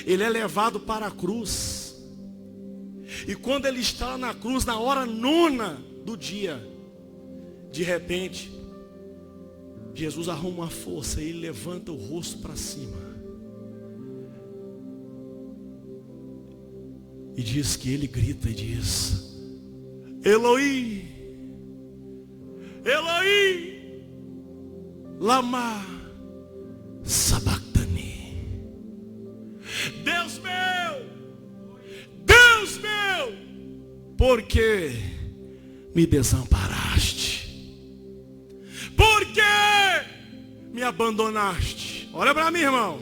Ele é levado para a cruz. E quando ele está na cruz, na hora nona do dia, de repente, Jesus arruma uma força e ele levanta o rosto para cima. E diz que ele grita e diz: Eloi, Eloi, lama sabachthani. Deus meu, por que me desamparaste? Por que me abandonaste? Olha para mim, irmão.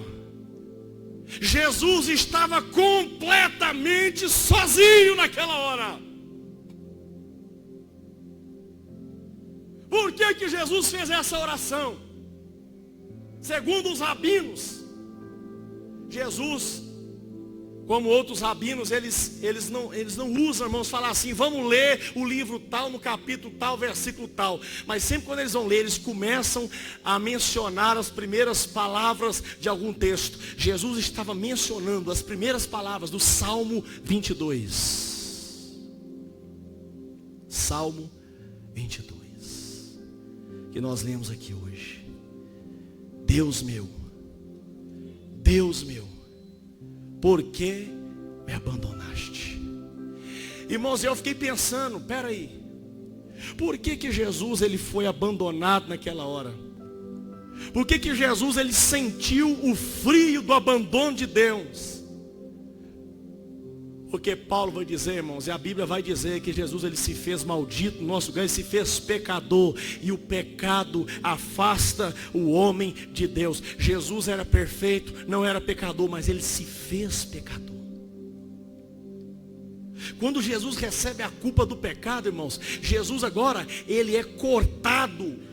Jesus estava completamente sozinho naquela hora. Por que Jesus fez essa oração? Segundo os rabinos, Jesus, como outros rabinos, eles não usam, irmãos, falar assim: vamos ler o livro tal, no capítulo tal, versículo tal. Mas sempre quando eles vão ler, eles começam a mencionar as primeiras palavras de algum texto. Jesus estava mencionando as primeiras palavras do Salmo 22. Salmo 22. Que nós lemos aqui hoje. Deus meu, por que me abandonaste? Irmãos, eu fiquei pensando, peraí, por que Jesus ele foi abandonado naquela hora? Por que Jesus ele sentiu o frio do abandono de Deus? Porque Paulo vai dizer, irmãos, e a Bíblia vai dizer que Jesus ele se fez maldito no nosso lugar, ele se fez pecador, e o pecado afasta o homem de Deus. Jesus era perfeito, não era pecador, mas ele se fez pecador. Quando Jesus recebe a culpa do pecado, irmãos, Jesus agora, ele é cortado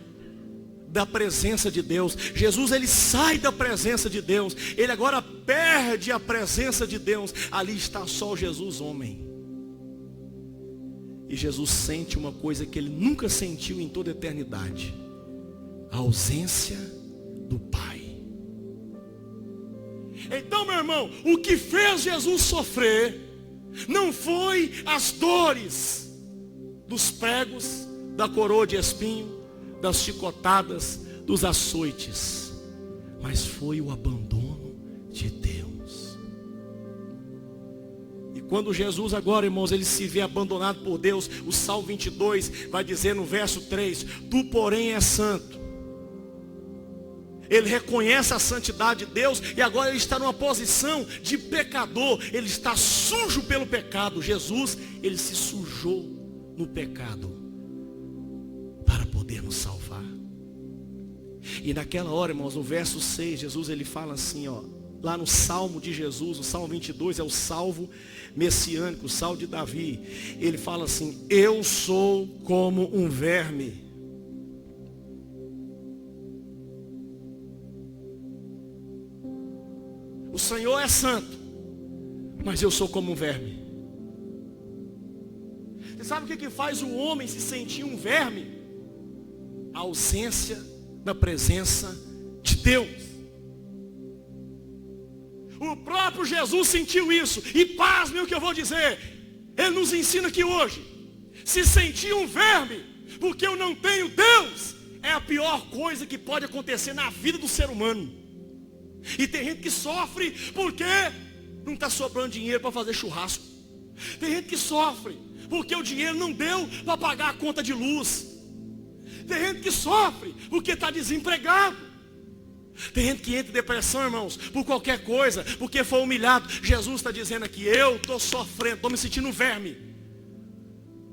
da presença de Deus. Jesus ele sai da presença de Deus. Ele agora perde a presença de Deus. Ali está só Jesus homem. E Jesus sente uma coisa que ele nunca sentiu em toda a eternidade: a ausência do Pai. Então, meu irmão, o que fez Jesus sofrer não foi as dores dos pregos, da coroa de espinho, das chicotadas, dos açoites, mas foi o abandono de Deus. E quando Jesus agora, irmãos, ele se vê abandonado por Deus, o Salmo 22 vai dizer no verso 3: tu porém és santo. Ele reconhece a santidade de Deus e agora ele está numa posição de pecador. Ele está sujo pelo pecado. Jesus, ele se sujou no pecado para poder nos salvar. E naquela hora, irmãos, no verso 6, Jesus ele fala assim, ó, lá no Salmo de Jesus, o Salmo 22 é o salvo messiânico, o salmo de Davi. Ele fala assim: eu sou como um verme. O Senhor é santo, mas eu sou como um verme. Você sabe o que faz o homem se sentir um verme? A ausência da presença de Deus. O próprio Jesus sentiu isso. E pasme o que eu vou dizer. Ele nos ensina aqui hoje: se sentir um verme porque eu não tenho Deus, é a pior coisa que pode acontecer na vida do ser humano. E tem gente que sofre porque não está sobrando dinheiro para fazer churrasco. Tem gente que sofre porque o dinheiro não deu para pagar a conta de luz. Tem gente que sofre porque está desempregado. Tem gente que entra em depressão, irmãos, por qualquer coisa, porque foi humilhado. Jesus está dizendo aqui: eu estou sofrendo, estou me sentindo verme,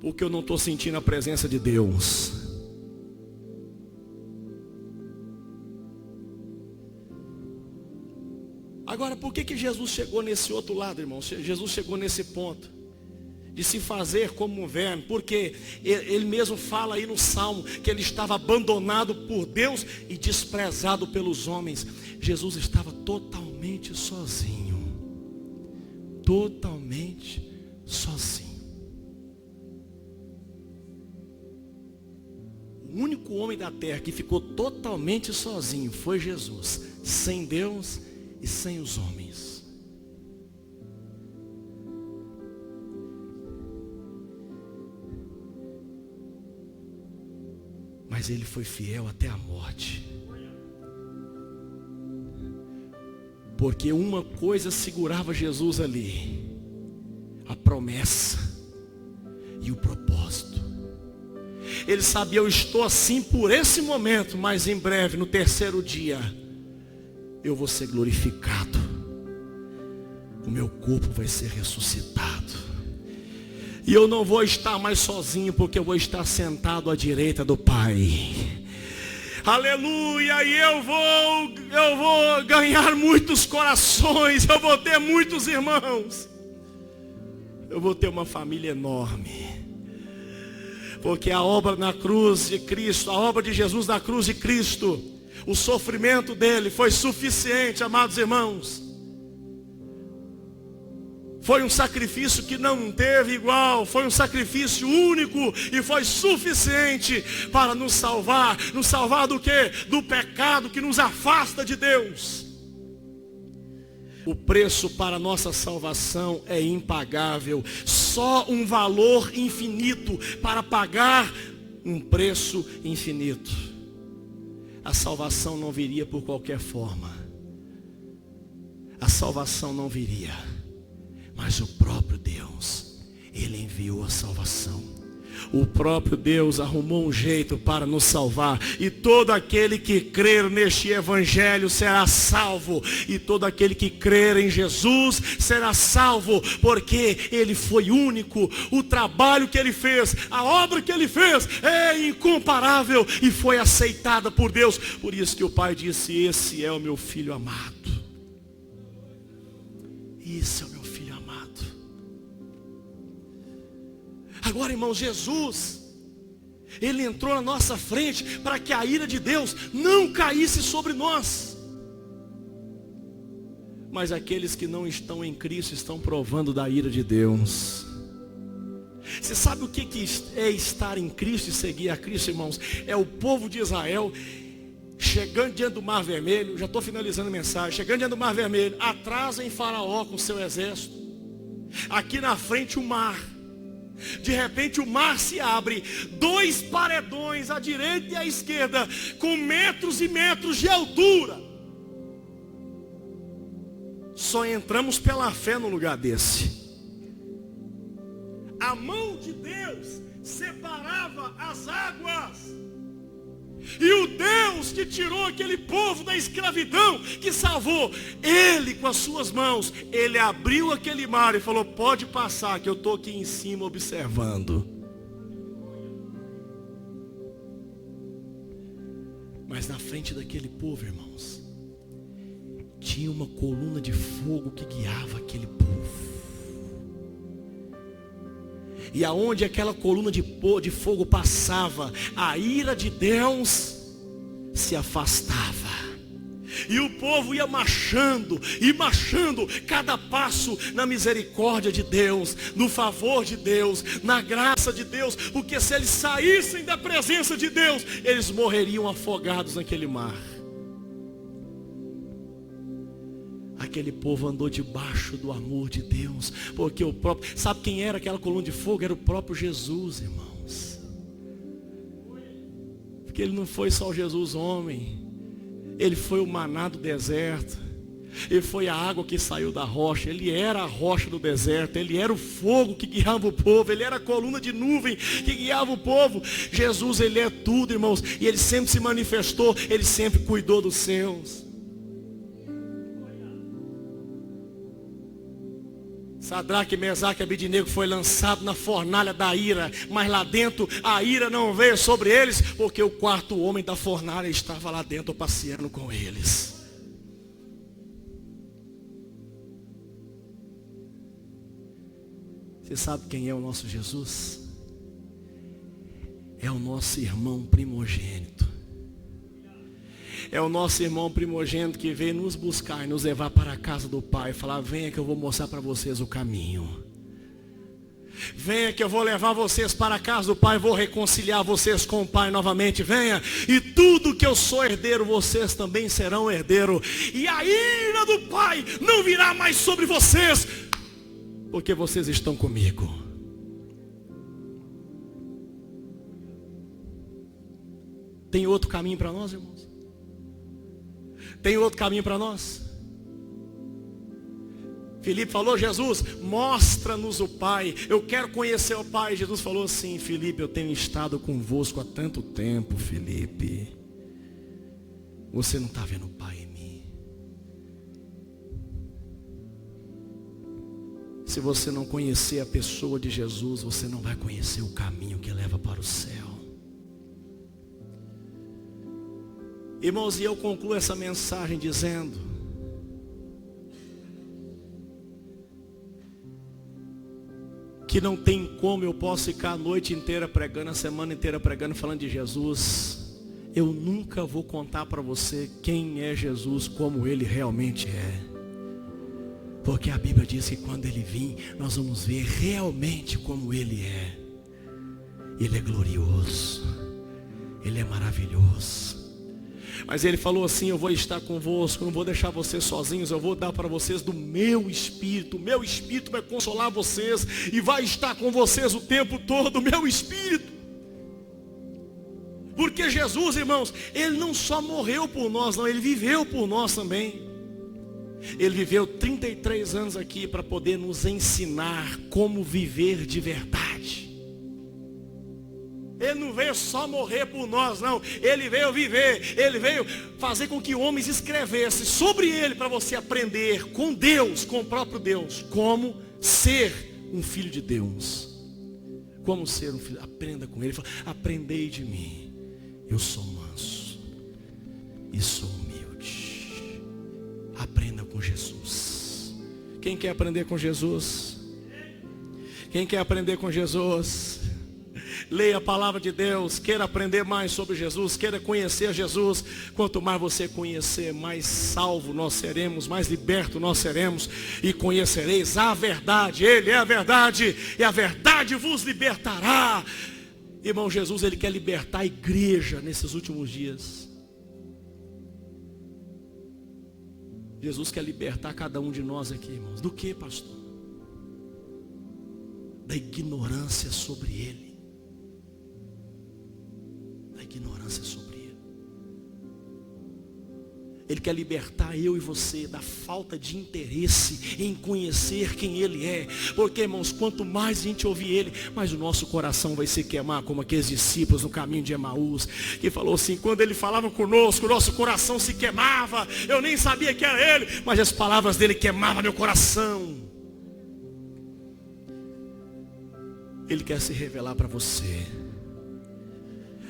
porque eu não estou sentindo a presença de Deus. Agora, por que Jesus chegou nesse outro lado, irmãos? Jesus chegou nesse ponto. de se fazer como um verme, porque ele mesmo fala aí no Salmo, que ele estava abandonado por Deus e desprezado pelos homens. Jesus estava totalmente sozinho. Totalmente sozinho. O único homem da terra que ficou totalmente sozinho foi Jesus, sem Deus e sem os homens. Mas ele foi fiel até a morte. Porque uma coisa segurava Jesus ali: a promessa e o propósito. Ele sabia, eu estou assim por esse momento, mas em breve, no terceiro dia, eu vou ser glorificado. O meu corpo vai ser ressuscitado. E eu não vou estar mais sozinho, porque eu vou estar sentado à direita do Pai. Aleluia, e eu vou ganhar muitos corações, eu vou ter muitos irmãos. Eu vou ter uma família enorme. Porque a obra na cruz de Cristo, a obra de Jesus na cruz de Cristo, o sofrimento dele foi suficiente, amados irmãos. Foi um sacrifício que não teve igual, foi um sacrifício único e foi suficiente para nos salvar. Nos salvar do quê? Do pecado que nos afasta de Deus. O preço para a nossa salvação é impagável. Só um valor infinito para pagar um preço infinito. A salvação não viria por qualquer forma. A salvação não viria. Mas o próprio Deus, Ele enviou a salvação. O próprio Deus arrumou um jeito para nos salvar. E todo aquele que crer neste evangelho será salvo. E todo aquele que crer em Jesus será salvo. Porque Ele foi único. O trabalho que Ele fez, a obra que Ele fez é incomparável. E foi aceitada por Deus. Por isso que o Pai disse: esse é o meu filho amado. Esse é o meu filho amado. Agora, irmãos, Jesus, Ele entrou na nossa frente para que a ira de Deus não caísse sobre nós. Mas aqueles que não estão em Cristo estão provando da ira de Deus. Você sabe o que é estar em Cristo e seguir a Cristo, irmãos? É o povo de Israel chegando diante do Mar Vermelho. Já estou finalizando a mensagem. Chegando diante do Mar Vermelho, atrás em Faraó com seu exército, aqui na frente o mar. De repente o mar se abre, 2 paredões à direita e à esquerda, com metros e metros de altura. Só entramos pela fé no lugar desse. A mão de Deus separava as águas. E o Deus que tirou aquele povo da escravidão, que salvou, Ele com as suas mãos, Ele abriu aquele mar e falou: pode passar, que eu estou aqui em cima observando. Mas na frente daquele povo, irmãos, tinha uma coluna de fogo que guiava aquele povo. E aonde aquela coluna de fogo passava, a ira de Deus se afastava. E o povo ia marchando, e marchando, cada passo na misericórdia de Deus, no favor de Deus, na graça de Deus. Porque se eles saíssem da presença de Deus, eles morreriam afogados naquele mar. Aquele povo andou debaixo do amor de Deus, porque o próprio, sabe quem era aquela coluna de fogo? Era o próprio Jesus, irmãos. Porque Ele não foi só o Jesus homem, Ele foi o maná do deserto, Ele foi a água que saiu da rocha, Ele era a rocha do deserto, Ele era o fogo que guiava o povo, Ele era a coluna de nuvem que guiava o povo. Jesus, Ele é tudo, irmãos, e Ele sempre se manifestou, Ele sempre cuidou dos seus. Sadraque, Mesaque e Abednego foi lançado na fornalha da ira, mas lá dentro a ira não veio sobre eles, porque o quarto homem da fornalha estava lá dentro passeando com eles. Você sabe quem é o nosso Jesus? É o nosso irmão primogênito. É o nosso irmão primogênito que veio nos buscar e nos levar para a casa do Pai. Falar, venha que eu vou mostrar para vocês o caminho. Venha que eu vou levar vocês para a casa do Pai. Vou reconciliar vocês com o Pai novamente. Venha. E tudo que eu sou herdeiro, vocês também serão herdeiro. E a ira do Pai não virá mais sobre vocês, porque vocês estão comigo. Tem outro caminho para nós, irmãos? Tem outro caminho para nós? Filipe falou, Jesus, mostra-nos o Pai. Eu quero conhecer o Pai. Jesus falou assim, Filipe, eu tenho estado convosco há tanto tempo, Filipe. Você não está vendo o Pai em mim. Se você não conhecer a pessoa de Jesus, você não vai conhecer o caminho que leva para o céu. Irmãos, e eu concluo essa mensagem dizendo: que não tem como eu posso ficar a noite inteira pregando, a semana inteira pregando, falando de Jesus. Eu nunca vou contar para você quem é Jesus, como Ele realmente é. Porque a Bíblia diz que quando Ele vir, nós vamos ver realmente como Ele é. Ele é glorioso. Ele é maravilhoso. Mas Ele falou assim, eu vou estar convosco, não vou deixar vocês sozinhos, eu vou dar para vocês do meu Espírito. O meu Espírito vai consolar vocês e vai estar com vocês o tempo todo, o meu Espírito. Porque Jesus, irmãos, Ele não só morreu por nós, não, Ele viveu por nós também. Ele viveu 33 anos aqui para poder nos ensinar como viver de verdade. Ele não veio só morrer por nós, não. Ele veio viver. Ele veio fazer com que homens escrevessem sobre Ele, para você aprender com Deus, com o próprio Deus, como ser um filho de Deus. Como ser um filho. Aprenda com Ele. Fala, aprendei de mim. Eu sou manso e sou humilde. Aprenda com Jesus. Quem quer aprender com Jesus? Quem quer aprender com Jesus? Leia a palavra de Deus, queira aprender mais sobre Jesus, queira conhecer Jesus. Quanto mais você conhecer, mais salvo nós seremos, mais liberto nós seremos. E conhecereis a verdade, Ele é a verdade, e a verdade vos libertará. Irmão, Jesus, Ele quer libertar a igreja nesses últimos dias. Jesus quer libertar cada um de nós aqui, irmãos. Do que, pastor? Da ignorância sobre Ele. Ignorância sobre Ele. Ele quer libertar eu e você da falta de interesse em conhecer quem Ele é. Porque, irmãos, quanto mais a gente ouvir Ele, mais o nosso coração vai se queimar, como aqueles discípulos no caminho de Emaús, que falou assim, quando Ele falava conosco, o nosso coração se queimava. Eu nem sabia que era Ele, mas as palavras dele queimavam meu coração. Ele quer se revelar para você.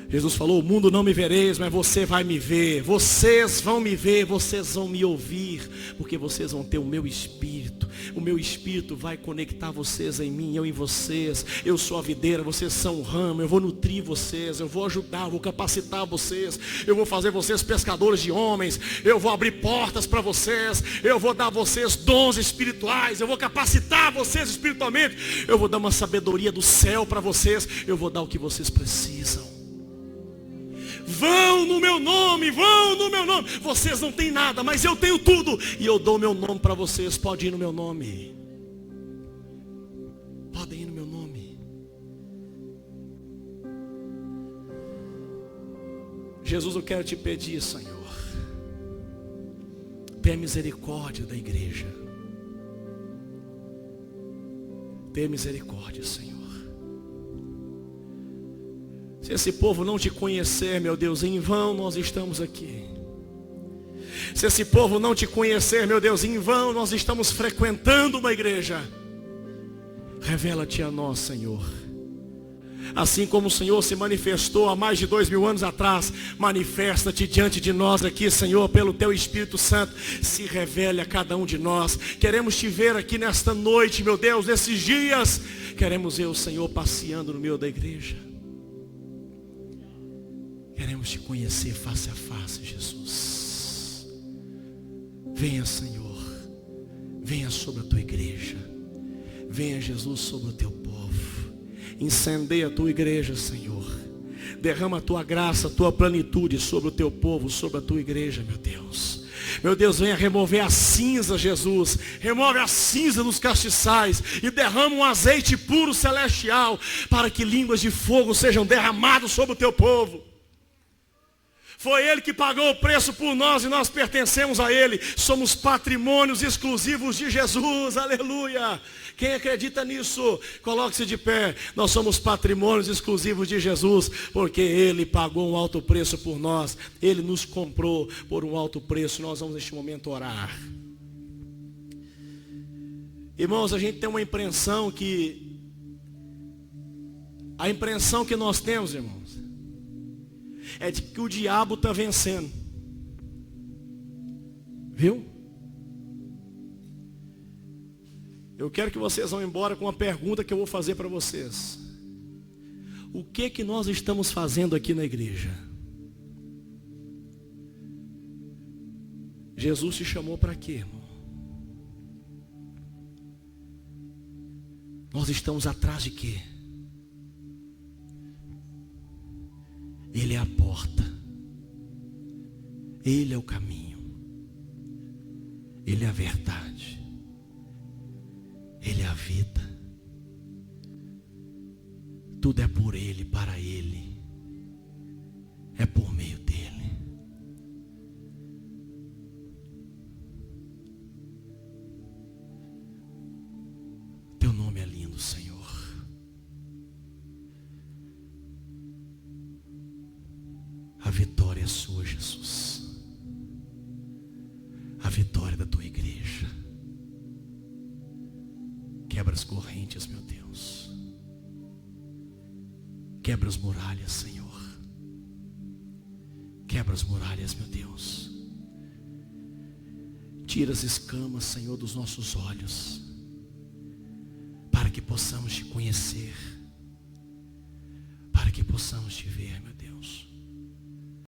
Jesus falou, o mundo não me vereis, mas você vai me ver. Vocês vão me ver, vocês vão me ouvir, porque vocês vão ter o meu Espírito. O meu Espírito vai conectar vocês em mim, eu em vocês. Eu sou a videira, vocês são o ramo. Eu vou nutrir vocês, eu vou ajudar, eu vou capacitar vocês. Eu vou fazer vocês pescadores de homens. Eu vou abrir portas para vocês. Eu vou dar a vocês dons espirituais. Eu vou capacitar vocês espiritualmente. Eu vou dar uma sabedoria do céu para vocês. Eu vou dar o que vocês precisam. Vão no meu nome, vão no meu nome. Vocês não têm nada, mas eu tenho tudo. E eu dou meu nome para vocês. Podem ir no meu nome. Podem ir no meu nome. Jesus, eu quero te pedir, Senhor, tenha misericórdia da igreja. Tenha misericórdia, Senhor. Se esse povo não te conhecer, meu Deus, em vão nós estamos aqui. Se esse povo não te conhecer, meu Deus, em vão nós estamos frequentando uma igreja. Revela-te a nós, Senhor. Assim como o Senhor se manifestou há mais de 2000 anos atrás, manifesta-te diante de nós aqui, Senhor, pelo teu Espírito Santo. Se revele a cada um de nós. Queremos te ver aqui nesta noite, meu Deus, nesses dias. Queremos ver o Senhor passeando no meio da igreja. Queremos te conhecer face a face, Jesus. Venha, Senhor. Venha sobre a tua igreja. Venha, Jesus, sobre o teu povo. Incendeia a tua igreja, Senhor. Derrama a tua graça, a tua plenitude sobre o teu povo, sobre a tua igreja, meu Deus. Meu Deus, venha remover a cinza, Jesus. Remove a cinza dos castiçais e derrama um azeite puro celestial para que línguas de fogo sejam derramadas sobre o teu povo. Foi Ele que pagou o preço por nós e nós pertencemos a Ele. Somos patrimônios exclusivos de Jesus, aleluia. Quem acredita nisso, coloque-se de pé. Nós somos patrimônios exclusivos de Jesus, porque Ele pagou um alto preço por nós. Ele nos comprou por um alto preço. Nós vamos neste momento orar. Irmãos, a gente tem uma impressão que... A impressão que nós temos, irmãos, é de que o diabo está vencendo. Viu? Eu quero que vocês vão embora com uma pergunta que eu vou fazer para vocês. O que nós estamos fazendo aqui na igreja? Jesus te chamou para quê, irmão? Nós estamos atrás de quê? Ele é a porta. Ele é o caminho. Ele é a verdade. Ele é a vida. Tudo é por Ele, para Ele. É por meio dEle. Teu nome é lindo, Senhor. A vitória é sua, Jesus. A vitória da tua igreja. Quebra as correntes, meu Deus. Quebra as muralhas, Senhor. Quebra as muralhas, meu Deus. Tira as escamas, Senhor, dos nossos olhos, para que possamos te conhecer, para que possamos te ver, meu Deus.